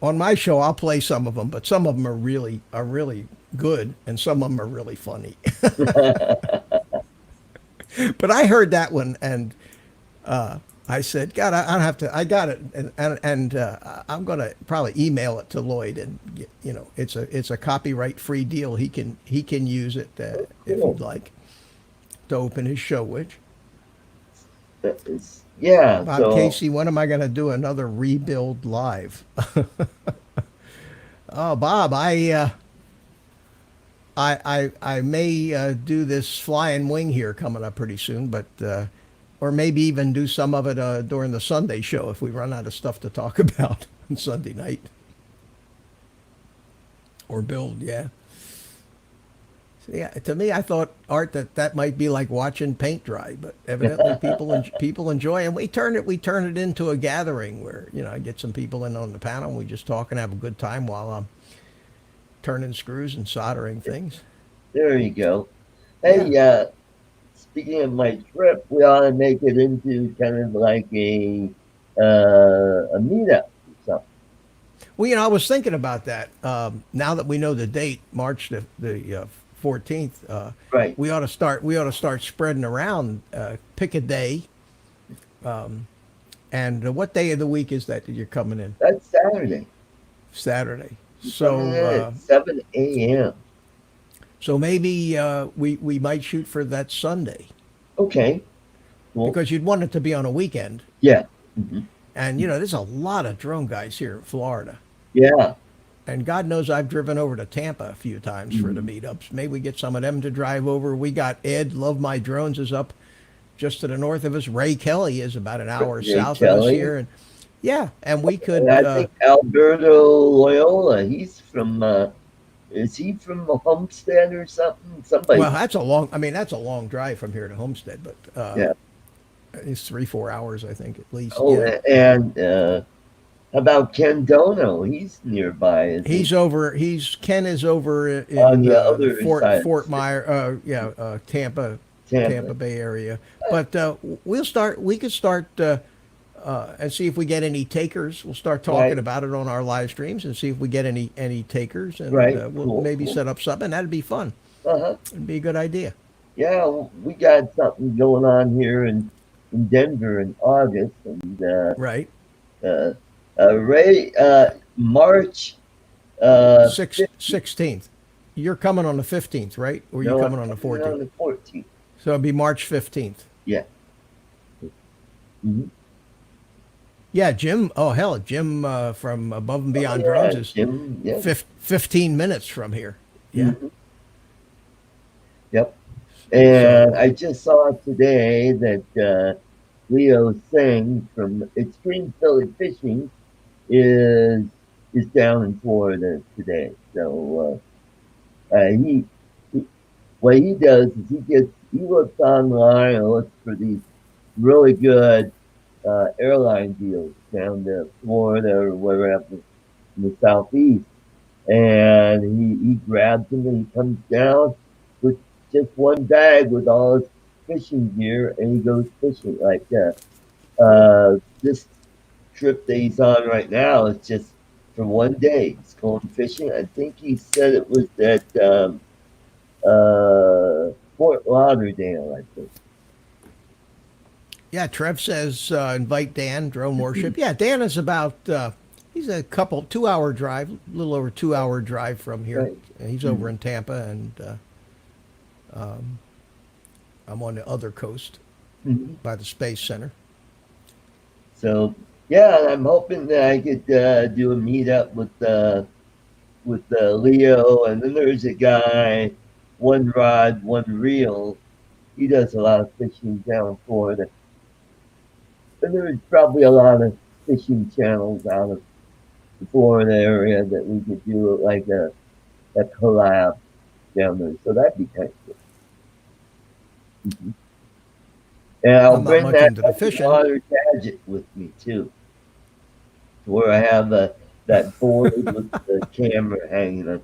on my show, I'll play some of them, but some of them are really good, and some of them are really funny. But I heard that one, and I said, God, I don't have to. I got it, and I'm gonna probably email it to Lloyd, and you know, it's a copyright free deal. He can use it if he'd like to open his show with. Yeah. Bob So, Casey, when am I gonna do another rebuild live? Oh, Bob, I may do this flying wing here coming up pretty soon, but. Or maybe even do some of it during the Sunday show if we run out of stuff to talk about on Sunday night. Or build, yeah. So yeah, to me, I thought, Art, that might be like watching paint dry, but evidently people enjoy, and we turn it into a gathering where, you know, I get some people in on the panel and we just talk and have a good time while I'm turning screws and soldering things. there you go. Hey, speaking of my trip, we ought to make it into kind of like a meetup or something. Well, you know, I was thinking about that. Now that we know the date, March the 14th, Right. we ought to start spreading around. Pick a day. And what day of the week is that you're coming in? That's Saturday. Saturday. Coming in So at 7 a.m. so maybe we might shoot for that Sunday Okay. Cool. because you'd want it to be on a weekend. Yeah. hmm And you know, there's a lot of drone guys here in Florida. Yeah. And God knows I've driven over to Tampa a few times for the meetups. Maybe we get some of them to drive over. We got Ed, Love My Drones is up just to the north of us. Ray Kelly is about an hour Ray south of us Kelly. here. And yeah, and we could, And I think Alberto Loyola, he's from, is he from Homestead or something? Somebody. well, that's a long drive from here to Homestead, but Yeah. it's 3-4 hours, I think, at least. Oh, Yeah. and how about Ken Dono? He's nearby. Isn't he? Ken is over in On the other side. Fort Myers, Tampa Tampa. Bay area. But we could start and see if we get any takers. We'll start talking Right. about it on our live streams and see if we get any takers, and Right. we'll Cool, maybe cool. set up something. That'd be fun. Uh-huh. It'd be a good idea. Yeah, we got something going on here in Denver in August, and Right. Ray March 16th. You're coming on the 15th, right? Or no, you coming on the I'm 14th? on the 14th. So it'd be March 15th. Yeah. Mhm. Yeah, Jim. Oh hell, Jim from Above and Beyond Oh, yeah, Drones is Jim, yeah. 15 minutes from here. Yeah. Mhm. Yep. And So I just saw today that Leo Singh from Extreme Philly Fishing is is down in Florida today. So he what he does is he looks online and looks for these really good airline deals down to Florida or wherever in the southeast, and he grabs them and he comes down with just one bag with all his fishing gear and he goes fishing like this trip that he's on right now is just for one day. He's going fishing. I think he said it was at Fort Lauderdale, I think. yeah, Trev says invite Dan, drone worship. Yeah, Dan is about he's a couple 2 hour drive, a little over 2 hour drive from here. Right. He's over in Tampa, and I'm on the other coast Mhm. by the Space Center. So yeah, I'm hoping that I could do a meetup with Leo, and then there's a guy, one rod, one reel. He does a lot of fishing down in Florida, and there's probably a lot of fishing channels out of the Florida area that we could do like a collab down there. So that'd be kind of cool. Mhm. And I'll I'm not bring much that into the fishing. underwater gadget with me too, where I have that board with the camera hanging on.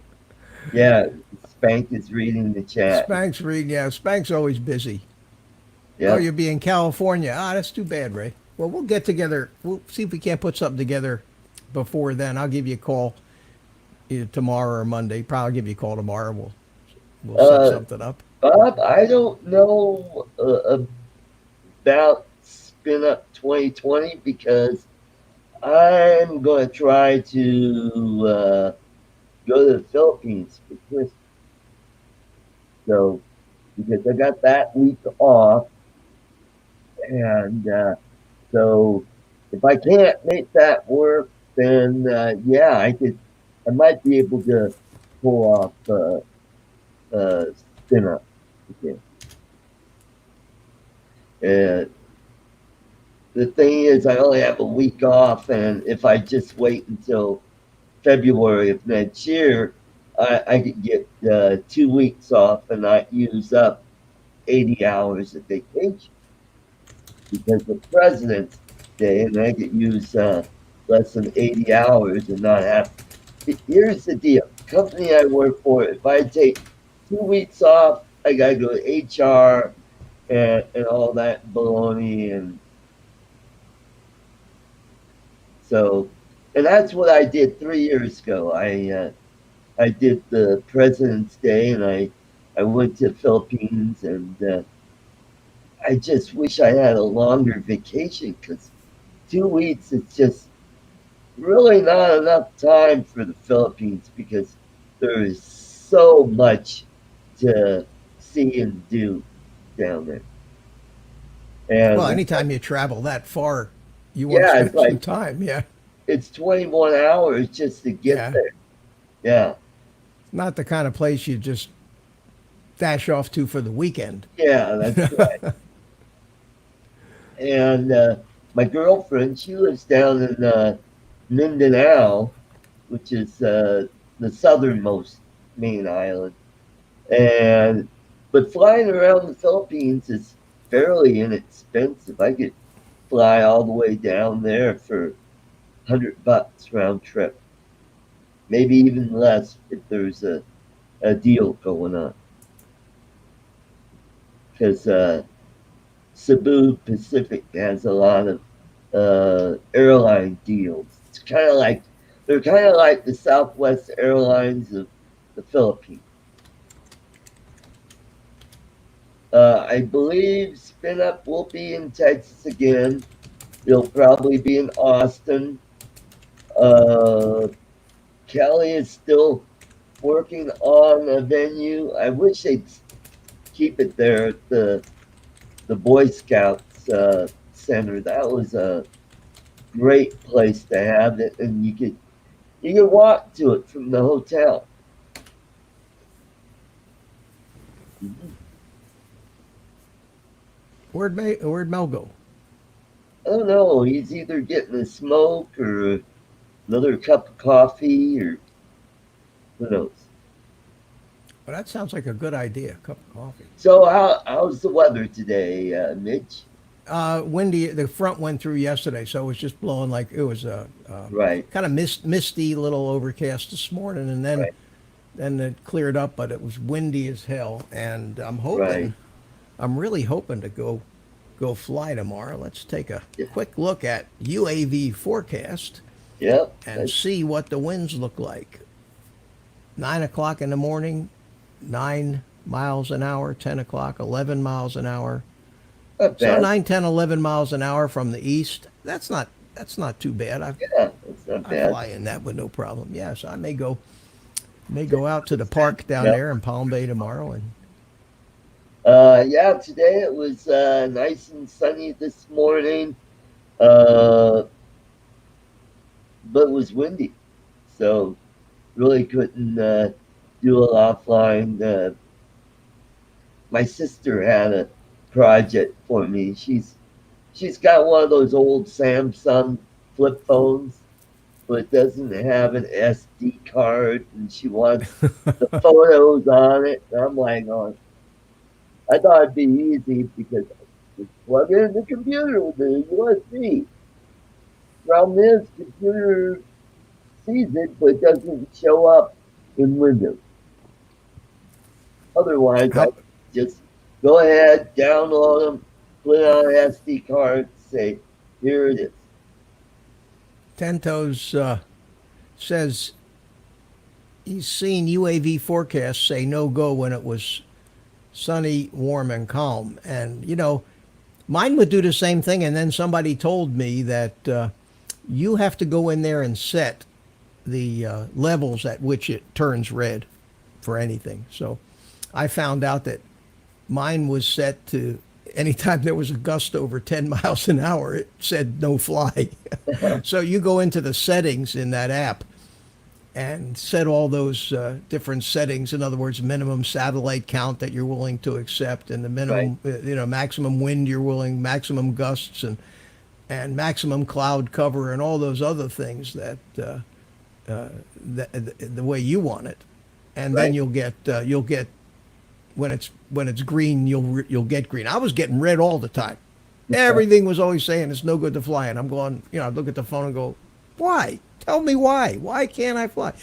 Yeah, Spank is reading the chat. Spank's reading. Yeah, Spank's always busy. Oh, Yep. you'll be in California. Ah, that's too bad, Ray. Well, we'll get together. We'll see if we can't put something together before then. I'll give you a call either tomorrow or Monday. Probably give you a call tomorrow. We'll set Uh, something up. Bob, I don't know about Spin Up 2020 because I'm going to try to go to the Philippines for Christmas. So, because I got that week off, and so if I can't make that work, then yeah, I might be able to pull off uh, Spin Up again. Uh, the thing is, I only have a week off, and if I just wait until February of next year, I could get 2 weeks off and not use up 80 hours of vacation because the President's Day, and I could use less than 80 hours and not have. Here's the deal: company I work for, if I take 2 weeks off, I gotta go to HR and all that baloney, and so, and that's what I did 3 years ago. I did the President's Day, and I went to the Philippines, and I just wish I had a longer vacation because 2 weeks is just really not enough time for the Philippines because there is so much to see and do down there. Well, And anytime you travel that far, you want to yeah, it's spend some like time. Yeah, it's 21 hours just to get yeah. there. Yeah, Not the kind of place you just dash off to for the weekend. yeah, that's right. And my girlfriend, she lives down in Mindanao, which is the southernmost main island. And but flying around the Philippines is fairly inexpensive. I could fly all the way down there for $100 round trip, maybe even less if there's a deal going on. Because Cebu Pacific has a lot of airline deals. It's kind of like they're kind of like the Southwest Airlines of the Philippines. I believe Spin Up will be in Texas again. It'll probably be in Austin. Uh, Kelly is still working on a venue. I wish they'd keep it there at the Boy Scouts Center. That was a great place to have it, and you could walk to it from the hotel. Mhm. Where'd Mel go? I don't know. He's either getting a smoke or another cup of coffee, or who knows. Well, that sounds like a good idea. A cup of coffee. So how's the weather today, Mitch? Windy. The front went through yesterday, so it was just blowing like it was Right, kind of misty, little overcast this morning, and right, then it cleared up, but it was windy as hell. And right. I'm really hoping to go fly tomorrow. Let's take a Yeah, quick look at UAV forecast yep. and see what the winds look like. 9 o'clock in the morning, 9 miles an hour. 10 o'clock, 11 miles an hour. Not So bad. 9, 10, 11 miles an hour from the east. That's not too bad. Yeah, it's not I bad. fly in that with no problem. Yes, I may go out to the park down Yep. there in Palm Bay tomorrow. And Yeah, today it was nice and sunny this morning, uh, but it was windy, so really couldn't do a lot flying. My sister had a project for me. She's got one of those old Samsung flip phones, but it doesn't have an SD card, and she wants the photos on it. And I'm like, oh, I thought it'd be easy because I just plug in the computer with the USB. Problem is, computer sees it but doesn't show up in Windows. Otherwise, I how just go ahead, download them, put it on an SD card, say, here it is. Tentos says he's seen UAV forecasts say no go when it was sunny, warm, and calm. And, mine would do the same thing. And then somebody told me that you have to go in there and set the levels at which it turns red for anything. So I found out that mine was set to anytime there was a gust over 10 miles an hour, it said no fly. So you go into the settings in that app and set all those different settings. In other words, minimum satellite count that you're willing to accept, and the Right, minimum, maximum wind you're willing, maximum gusts, and maximum cloud cover, and all those other things that the way you want it. And then right. you'll get when it's green, you'll get green. I was getting red all the time. Everything was always saying it's no good to fly, and I'm going, I look at the phone and go, why? Tell me why. Why can't I fly?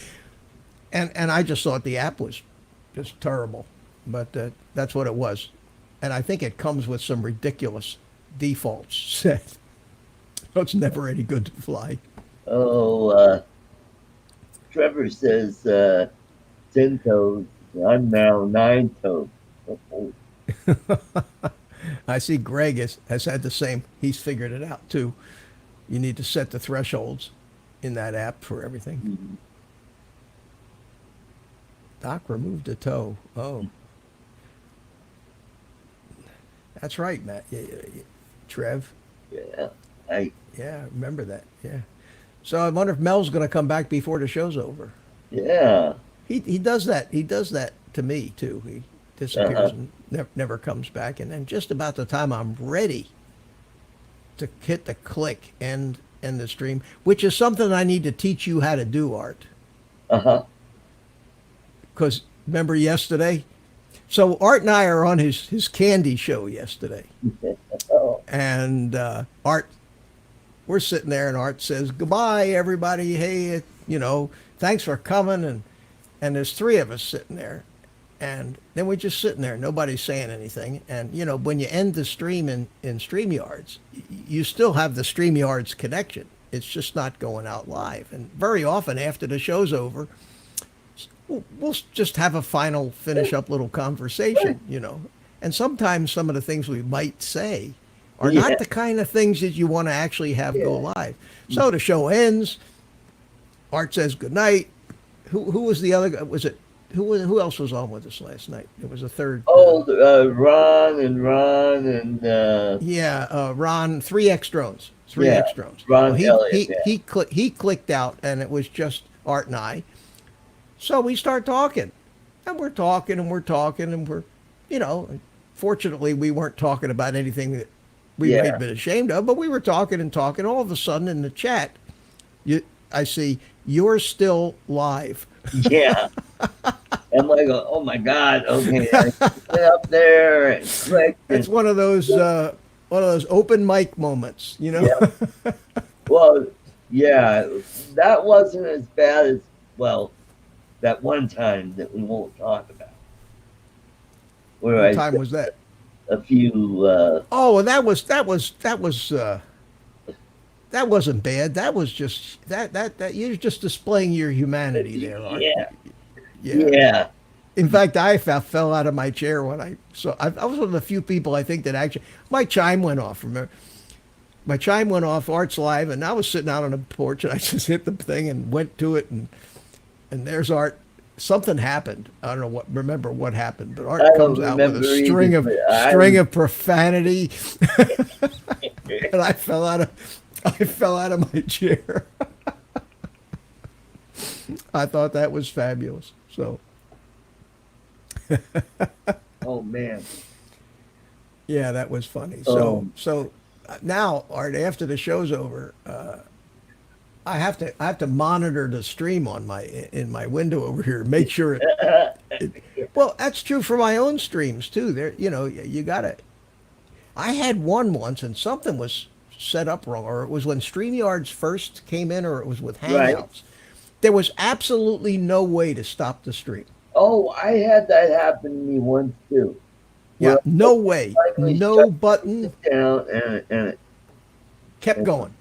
And I just thought the app was just terrible, but that's what it was. And I think it comes with some ridiculous defaults set. So it's never any good to fly. Oh, Trevor says 10 toes. I'm now 9 toes. Oh, I see Greg has had the same. He's figured it out too. You need to set the thresholds in that app for everything. mhm. Doc removed a toe. Oh, that's right, Matt. Trev. Yeah. I, Yeah, remember that. Yeah. So I wonder if Mel's going to come back before the show's over. yeah. He does that. He does that to me too. He disappears Uh-huh. and never comes back. And then just about the time I'm ready to hit the click end the stream, which is something I need to teach you how to do, Art. Uh-huh. Because remember yesterday? So Art and I are on his candy show yesterday. Oh, And Art, we're sitting there, and Art says, "Goodbye, everybody. Hey, thanks for coming." And there's three of us sitting there, and then we're just sitting there. Nobody's saying anything. And when you end the stream in StreamYards, you still have the StreamYards connection. It's just not going out live. And very often after the show's over, we'll just have a final finish up little conversation. And sometimes some of the things we might say are yeah, not the kind of things that you want to actually have go yeah. live. So the show ends. Art says good night. Who was the other guy? Was it who else was on with us last night? It was a third. Oh, Ron and Yeah, Ron. 3X drones. yeah, 3X drones. Well, Ron he Elliott. he he he clicked out, and it was just Art and I. So we start talking, and we're talking, and we're talking, and we're, fortunately, we weren't talking about anything that we might Yeah. have been ashamed of, but we were talking and talking. All of a sudden, in the chat, I see you're still live. Yeah. I'm like, oh my God, okay. I went up there and clicked That's and one of those open mic moments, you know. yeah. Well, yeah, that wasn't as bad as, well, that one time that we won't talk about, where What I time said was that? a few, Oh, and that wasn't bad. That was just that you're just displaying your humanity there, Art. yeah, Yeah. yeah, In fact, I fell out of my chair when I saw. I was one of the few people I think that actually my chime went off. Remember, my chime went off. Art's live, and I was sitting out on the porch, and I just hit the thing and went to it, and there's Art. Something happened. I don't know remember what happened, but Art I don't comes out with a remember either, but string of profanity, and I fell out of my chair. I thought that was fabulous. So. oh man, Yeah, that was funny. Oh. So now, Art, after the show's over, I have to monitor the stream on in my window over here, make sure well, that's true for my own streams too. There, you gotta. I had one once, and something was set up wrong, or it was when StreamYards first came in, or it was with Right. Hangouts. There was absolutely no way to stop the stream. oh, I had that happen to me once too. Yeah, Where no way, finally no shut button. it down, and it, Kept going.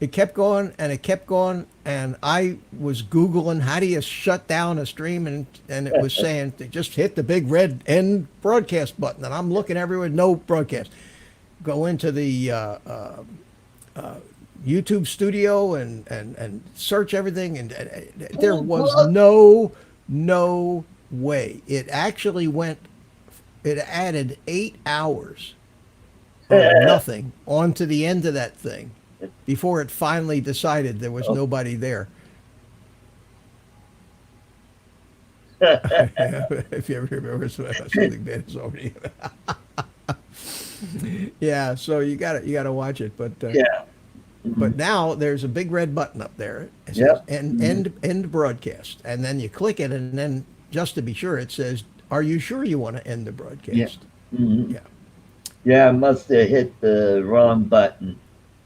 It kept going and it kept going, and I was Googling how do you shut down a stream, and it was saying to just hit the big red end broadcast button, and I'm looking everywhere, no broadcast. Go into the YouTube studio and search everything, and there was no way. It actually went. It added 8 hours of nothing onto the end of that thing before it finally decided there was nobody there. If you ever remember something bad is already. Yeah, so you gotta watch it, but yeah, but now there's a big red button up there. It says Yep. end broadcast, and then you click it, and then just to be sure, it says, "Are you sure you want to end the broadcast?" Mhm. Yeah. yeah. I must have hit the wrong button.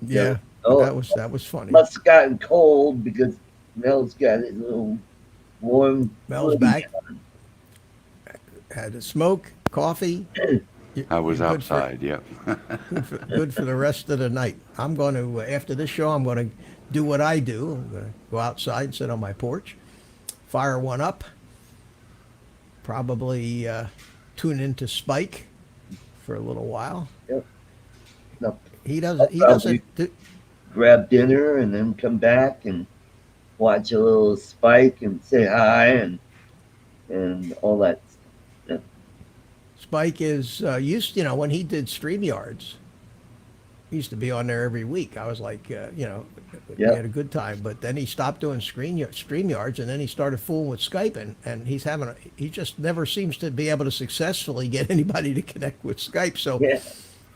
Yeah, Oh, that was funny. must have gotten cold because Mel's got his little warm. Mel's hoodie back. on. Had a smoke, coffee. I was You're good for- outside. Yep. good for the rest of the night. I'm going to after this show, I'm going to do what I do. I'm going to go outside, sit on my porch, fire one up. Probably tune into Spike for a little while. Yep. No, He I'll doesn't. grab dinner and then come back and watch a little Spike and say hi and all that. Yeah. Spike is when he did StreamYards, he used to be on there every week. I was like, we Yeah. had a good time. But then he stopped doing StreamYards, and then he started fooling with Skype, and he just never seems to be able to successfully get anybody to connect with Skype. So Yeah,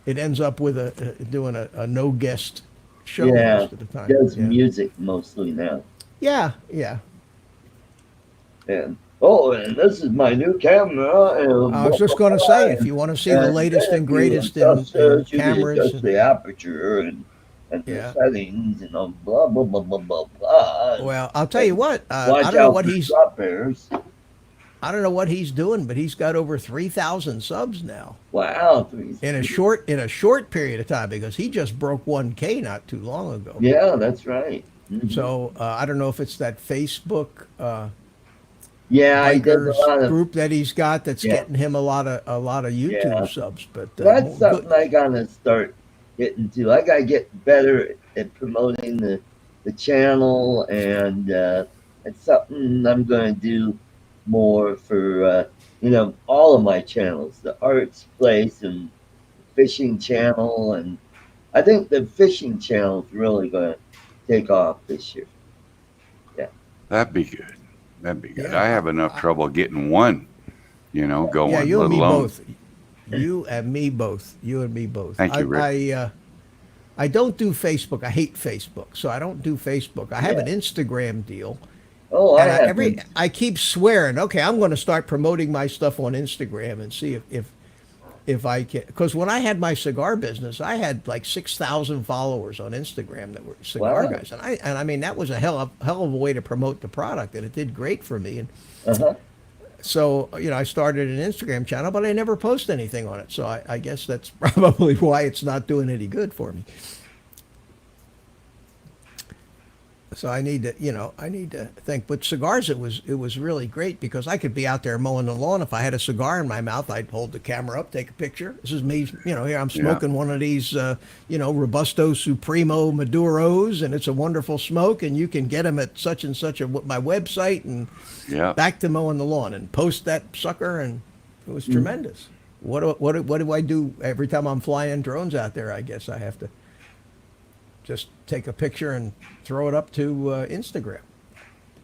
it ends up with doing a no guest show yeah. most of the time. Does Yeah. music mostly now. Yeah. And and this is my new camera. And I was just going to say, if you want to see the latest and greatest in cameras, adjust the aperture and Yeah. the settings and blah blah blah blah blah blah. well, I'll tell you what. I Watch don't know out what for he's. drop bears. I don't know what he's doing, but he's got over 3,000 subs now Wow. in a short period of time, because he just broke 1K not too long ago. Yeah, that's right. Mhm. So I don't know if it's that Facebook yeah, I did a bikers lot of. group that he's got that's Yeah. getting him a lot of YouTube Yeah. subs. But That's good- something I gotta start getting to. I gotta get better at promoting the channel, and it's something I'm gonna do more for all of my channels, the arts place and fishing channel, and I think the fishing channel is really gonna take off this year. That'd be good. That'd be good. Yeah. I have enough trouble getting one, going, yeah, you let and me alone. both. You and me both. You and me both. Thank you, Rick. I don't do Facebook. I hate Facebook, so I don't do Facebook. I have Yeah. an Instagram deal, Oh, I and have been. I keep swearing, okay, I'm going to start promoting my stuff on Instagram and see if I can. Because when I had my cigar business, I had like 6,000 followers on Instagram that were cigar Wow. guys, and I mean that was a hell of a way to promote the product, and it did great for me. And Uh-huh. so I started an Instagram channel, but I never post anything on it. So I guess that's probably why it's not doing any good for me. So I need to think. But cigars, it was really great because I could be out there mowing the lawn. If I had a cigar in my mouth, I'd hold the camera up, take a picture. This is me, here I'm Yeah. smoking one of these, Robusto Supremo Maduros, and it's a wonderful smoke. And you can get them at such and such my website, and Yeah. back to mowing the lawn and post that sucker, and it was tremendous. What do I do every time I'm flying drones out there? I guess I have to just take a picture and throw it up to Instagram.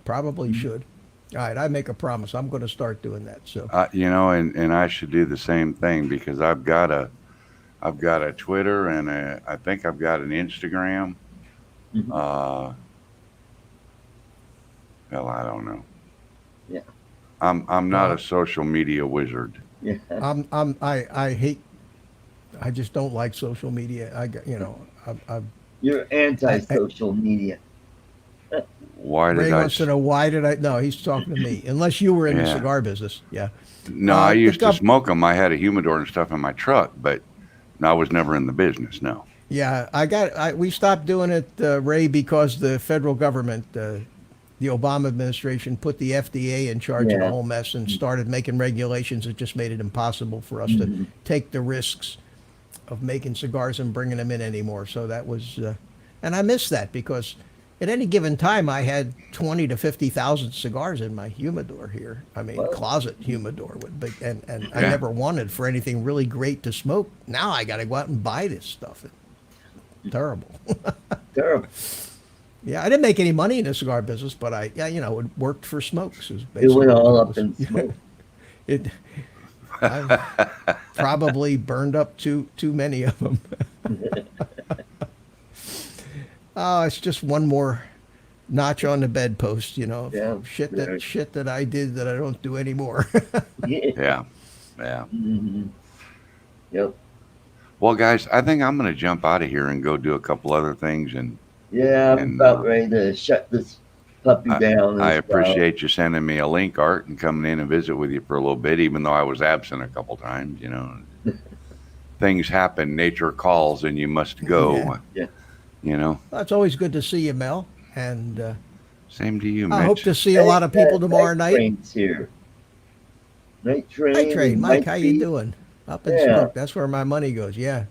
Probably should. All right, I make a promise. I'm going to start doing that. So And I should do the same thing because I've got a Twitter and I think I've got an Instagram. Mhm. Hell, I don't know. Yeah. I'm not Uh, a social media wizard. Yeah. I hate. I just don't like social media. You're anti-social media. Why Ray did I? wants to know why did I? No, he's talking to me. Unless you were in the Yeah. cigar business, yeah. No, I The used to gov- smoke them. I had a humidor and stuff in my truck, but I was never in the business. No. Yeah, we stopped doing it, Ray, because the federal government, the Obama administration, put the FDA in charge of the Yeah. whole mess and started making regulations that just made it impossible for us to Mhm. take the risks of making cigars and bringing them in anymore. So that was, and I miss that because at any given time I had 20 to 50,000 cigars in my humidor here. I mean, Wow. closet humidor with big, and I Yeah. never wanted for anything really great to smoke. Now I got to go out and buy this stuff. Terrible. Terrible. Yeah, I didn't make any money in the cigar business, but it worked for smokes. Is It basically went all what up was. in smoke. It, I've probably burned up too many of them. Oh, it's just one more notch on the bedpost, Yeah. Right. shit that I did that I don't do anymore. Yeah. Yeah. Yeah. Mhm. Yep. Well, guys, I think I'm going to jump out of here and go do a couple other things. Yeah, I'm And about ready to shut this puppy I, down I as well. appreciate you sending me a link, Art, and coming in and visit with you for a little bit, even though I was absent a couple times. Things happen, nature calls, and you must go. Yeah. Yeah. Well, it's always good to see you, Mel, and Same to you, I hope Mitch. to see a lot of people tomorrow Night night. Train's here. Night train. Hi, Train. and Mike, Night how you Beat. doing? Up in Yeah. smoke. That's where my money goes. Yeah.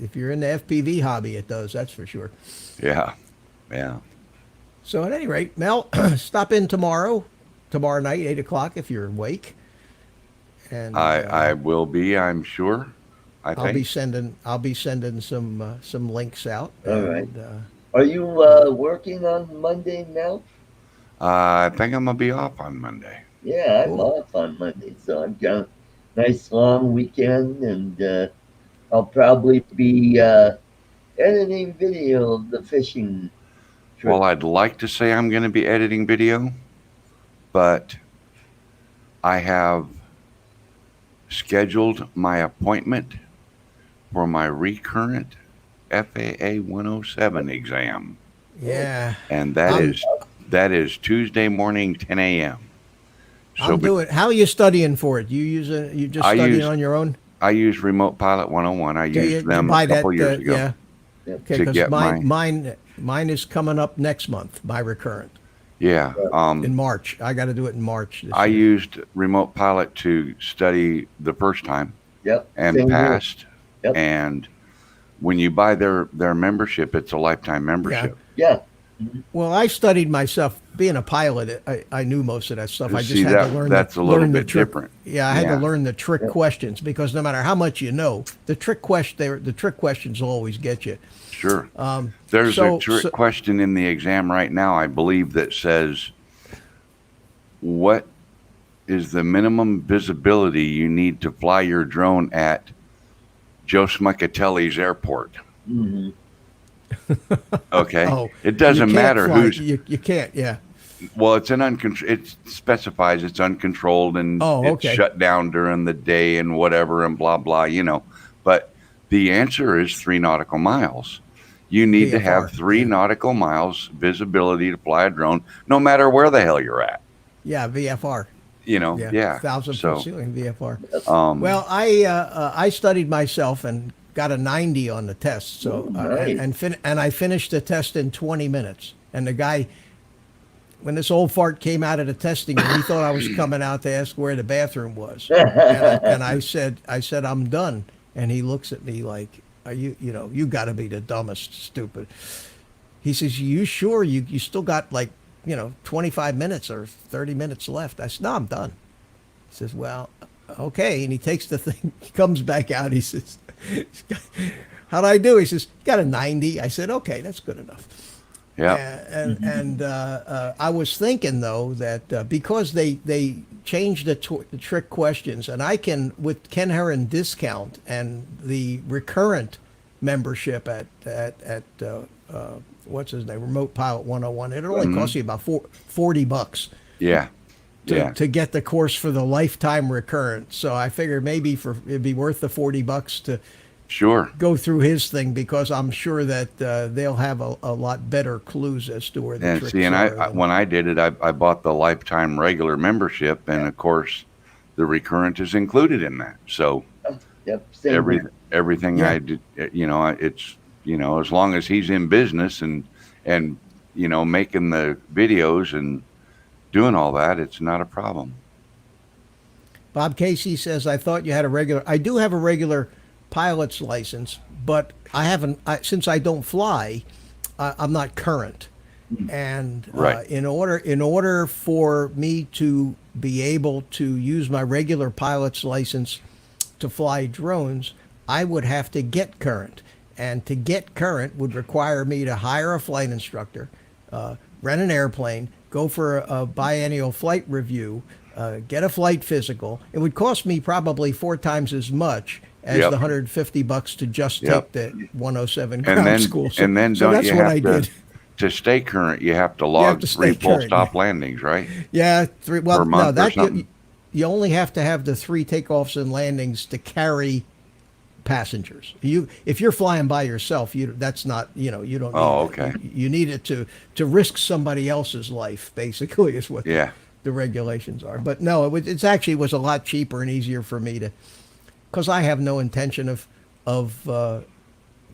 If you're in the FPV hobby, it does. That's for sure. Yeah. Yeah. So at any rate, Mel, stop in tomorrow night, 8 o'clock, if you're awake. And I will be, I'm sure. I I'll be think. sending some links out. All right. And, Are you working on Monday now? I think I'm going to be off on Monday. Yeah, I'm Cool. off on Monday, so I've got a nice long weekend, and I'll probably be editing video of the fishing trip. Well, I'd like to say I'm going to be editing video, but I have scheduled my appointment for my recurrent FAA 107 exam, yeah, and I'm that is Tuesday morning, 10 a.m. So I'm doing. How are you studying for it? You just I studying use on your own? I use Remote Pilot 101. I Do you used them buy a couple that? years ago Yeah. Yeah. Okay, to because get my mine is coming up next month. My recurrent yeah. in March. I got to do it in March this I year. used Remote Pilot to study the first time Yep. and Same here. passed. Yep. And when you buy their membership, it's a lifetime membership. Yeah. Well, I studied myself. Being a pilot, I knew most of that stuff. I just See, had to learn. that's a little learn the bit trick. different. Yeah, I had to Yeah. learn the trick Yep. questions because no matter how much you know, the trick questions will always get you. Sure. Um, There's so, a trick so question in the exam right now, I believe, that says, what is the minimum visibility you need to fly your drone at Joe Smicatelli's airport. Mm-hmm. Okay. Oh, It you doesn't can't matter fly. who's, You can't. Yeah. well, it's it specifies it's uncontrolled and Oh, it's okay. shut down during the day and whatever and blah, blah, But the answer is 3 nautical miles. You need to have VFR. 3 Yeah. nautical miles visibility to fly a drone, no matter where the hell you're at. Yeah, VFR. Yeah, Yeah. 1,000-foot So, ceiling VFR. um, Well, I studied myself and got a 90 on the test. So Ooh, nice. and I finished the test in 20 minutes. And the guy, when this old fart came out of the testing room, he thought I was coming out to ask where the bathroom was. And I said I'm done. And he looks at me like, are you got to be the dumbest, stupid. He says, you sure you still got like 25 minutes or 30 minutes left? I said, no, I'm done. He says, well, okay. And he takes the thing, he comes back out. He says, how'd I do? He says, you got a 90. I said, okay, that's good enough. yeah. And I was thinking though that because they changed the trick questions, and I can, with Ken Herron discount and the recurrent membership at what's his name, Remote Pilot 101, it only costs you about $40 Yeah. to get the course for the lifetime recurrent. So I figured maybe it'd be worth the $40 to Sure. go through his thing, because I'm sure that they'll have a lot better clues as to where the And tricks see, and are. when I did it, I bought the lifetime regular membership, and of course, the recurrent is included in that. So Yep. Same here. everything Yeah. I did, it's as long as he's in business and making the videos and doing all that, it's not a problem. Bob Casey says, I thought you had I do have a regular pilot's license, but I haven't, since I don't fly, I'm not current. And Right. in order for me to be able to use my regular pilot's license to fly drones, I would have to get current. And to get current would require me to hire a flight instructor, rent an airplane, go for a biennial flight review, get a flight physical. It would cost me probably 4 times as much as Yep. the $150 to just Yep. take the 107 And ground then school. So don't that's you what have I did. to stay current? You have to log to 3 stay full current, stop yeah. landings, right? Yeah, 3. Well, Per no, month or that something? you only have to have the 3 takeoffs and landings to carry passengers. If you're flying by yourself, that's not, you don't need Oh, it. okay. You need it to risk somebody else's life, basically, is what Yeah. the regulations are. But no, it's actually was a lot cheaper and easier for me because I have no intention of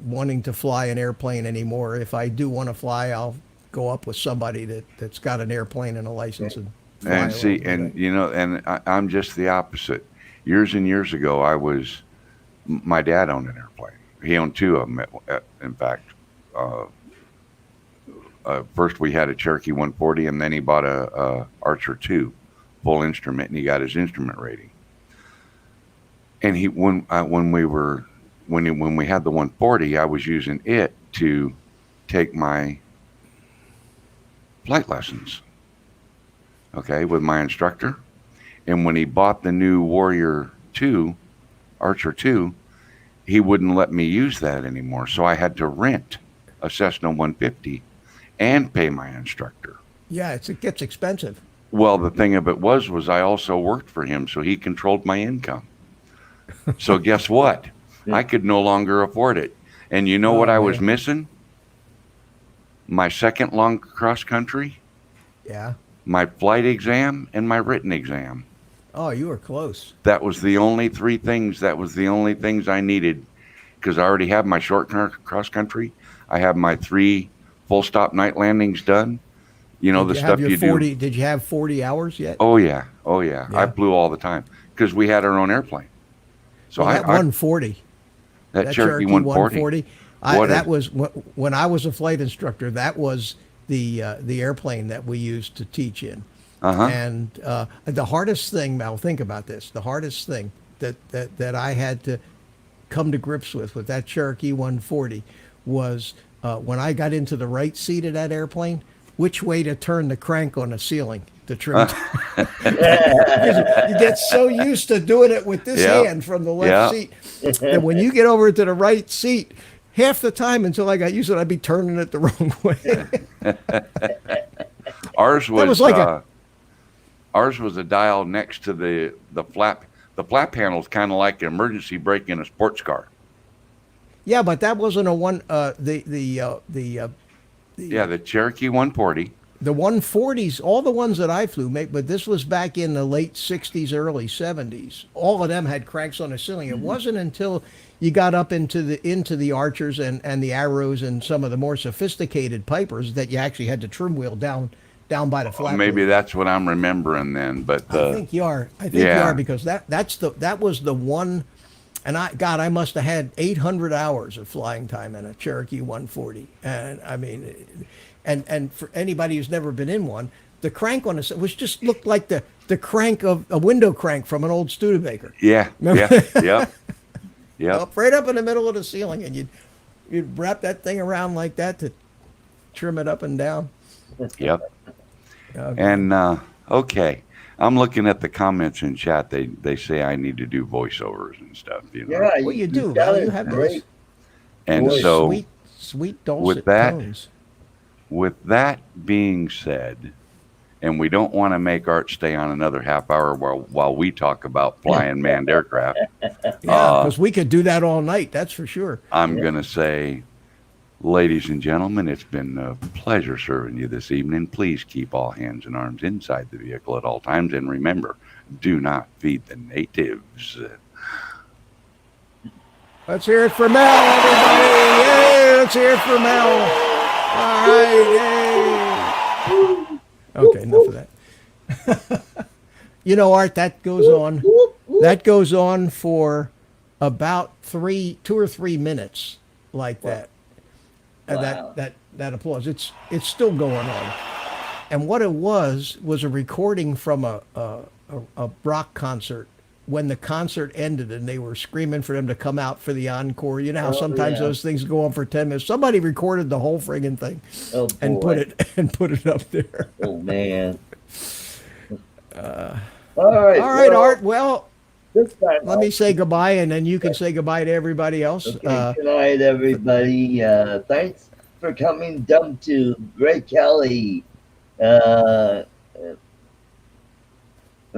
wanting to fly an airplane anymore. If I do want to fly, I'll go up with somebody that's got an airplane and a license and fly And see, along with and it. I'm just the opposite. Years and years ago, my dad owned an airplane. He owned 2 of them, in fact. First we had a Cherokee 140, and then he bought a Archer 2 full instrument, and he got his instrument rating. And when we had the 140, I was using it to take my flight lessons, okay, with my instructor. And when he bought the new Warrior 2, Archer 2, he wouldn't let me use that anymore. So I had to rent a Cessna 150 and pay my instructor. Yeah, it gets expensive. Well, the thing of it was I also worked for him, so he controlled my income. So guess what? I could no longer afford it. And you know what I was man. missing? My second long cross country, Yeah. my flight exam, and my written exam. Oh, you were close. That was the only 3 things. That was the only things I needed, because I already have my short cross country. I have my 3 full stop night landings done. Did The you stuff have your you 40, do. Did you have 40 hours yet? Oh yeah. I Yeah. flew all the time because we had our own airplane. So Well, that 140. that Cherokee 140. That was when I was a flight instructor. That was the airplane that we used to teach in. Uh-huh. And the hardest thing, Mal, think about this. The hardest thing that I had to come to grips with that Cherokee 140 was when I got into the right seat of that airplane, which way to turn the crank on the ceiling. to trim. You get so used to doing it with this Yep. hand from the left Yep. seat that when you get over to the right seat, half the time until I got used to it, I'd be turning it the wrong way. Ours was, was like a- ours was a dial next to the flap. The flap panel is kind of like an emergency brake in a sports car. Yeah, but that wasn't a one. The Cherokee 140. The 140s, all the ones that I flew, but this was back in the late 60s, early 70s. All of them had cranks on the ceiling. It wasn't until you got up into the Archers and the Arrows and some of the more sophisticated Pipers that you actually had to trim wheel down by the flap. Maybe wheel. that's what I'm remembering then. But I think you are. I think you are, because that was the one. And I must have had 800 hours of flying time in a Cherokee 140. And I mean, and for anybody who's never been in one, the crank on it was just looked like the crank of a window crank from an old Studebaker. Yeah. Remember? Yeah. Yep. Right up in the middle of the ceiling, and you'd wrap that thing around like that to trim it up and down. Yep. Okay. And okay, I'm looking at the comments in chat. They say I need to do voiceovers and stuff. You know. Yeah, Well, you do. got Man. it You have great. And voice. so, sweet dulcet with that- tones. with that being said, and we don't want to make Art stay on another half hour while we talk about flying manned aircraft. Yeah, because we could do that all night. That's for sure. I'm going to say, ladies and gentlemen, it's been a pleasure serving you this evening. Please keep all hands and arms inside the vehicle at all times. And remember, do not feed the natives. Let's hear it for Mel, everybody! Yay! Let's hear it for Mel. All right, yay! Okay, enough of that. You know, Art, that goes on. That goes on for about 2 or 3 minutes, like that. And Wow. that applause. It's still going on. And what it was a recording from a rock concert when the concert ended and they were screaming for them to come out for the encore. You know how sometimes yeah. those things go on for 10 minutes. Somebody recorded the whole friggin' thing Oh, and boy. put it up there. Oh, man. All right. All right, well, Art. Well, This time, let me say goodbye, and then you can say goodbye to everybody else. Okay, good night, everybody. Thanks for coming down to Greg Kelly. And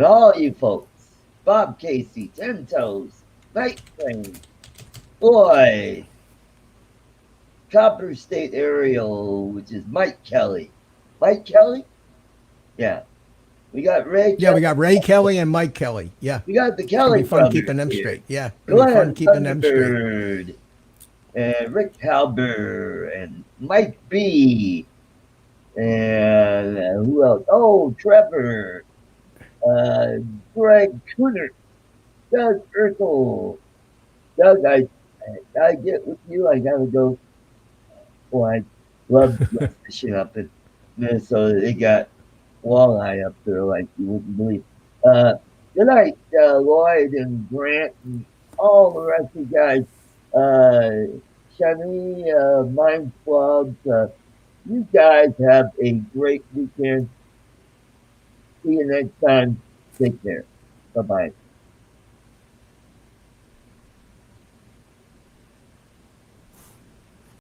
all you folks. Bob Casey, Ten Toes, Night Train, Boy, Copper State Aerial, which is Mike Kelly. Mike Kelly? Yeah. We got Ray Yeah, we Kelly. got Ray Kelly and Mike Kelly. Yeah. We got the It'll Kelly be fun brothers keeping them here. straight. Yeah. It'll be fun keeping them straight. Thunderbird, and Rick Halber, and Mike B, and who else? Oh, Trevor, Greg Cooner, Doug Urkel. Doug, I gotta get with you. I gotta go. Oh, I love fishing up in Minnesota. They got walleye up there like you wouldn't believe. Good night, Lloyd and Grant and all the rest of you guys. Shani, Mind Clubs. You guys have a great weekend. See you next time. Take care. Bye-bye.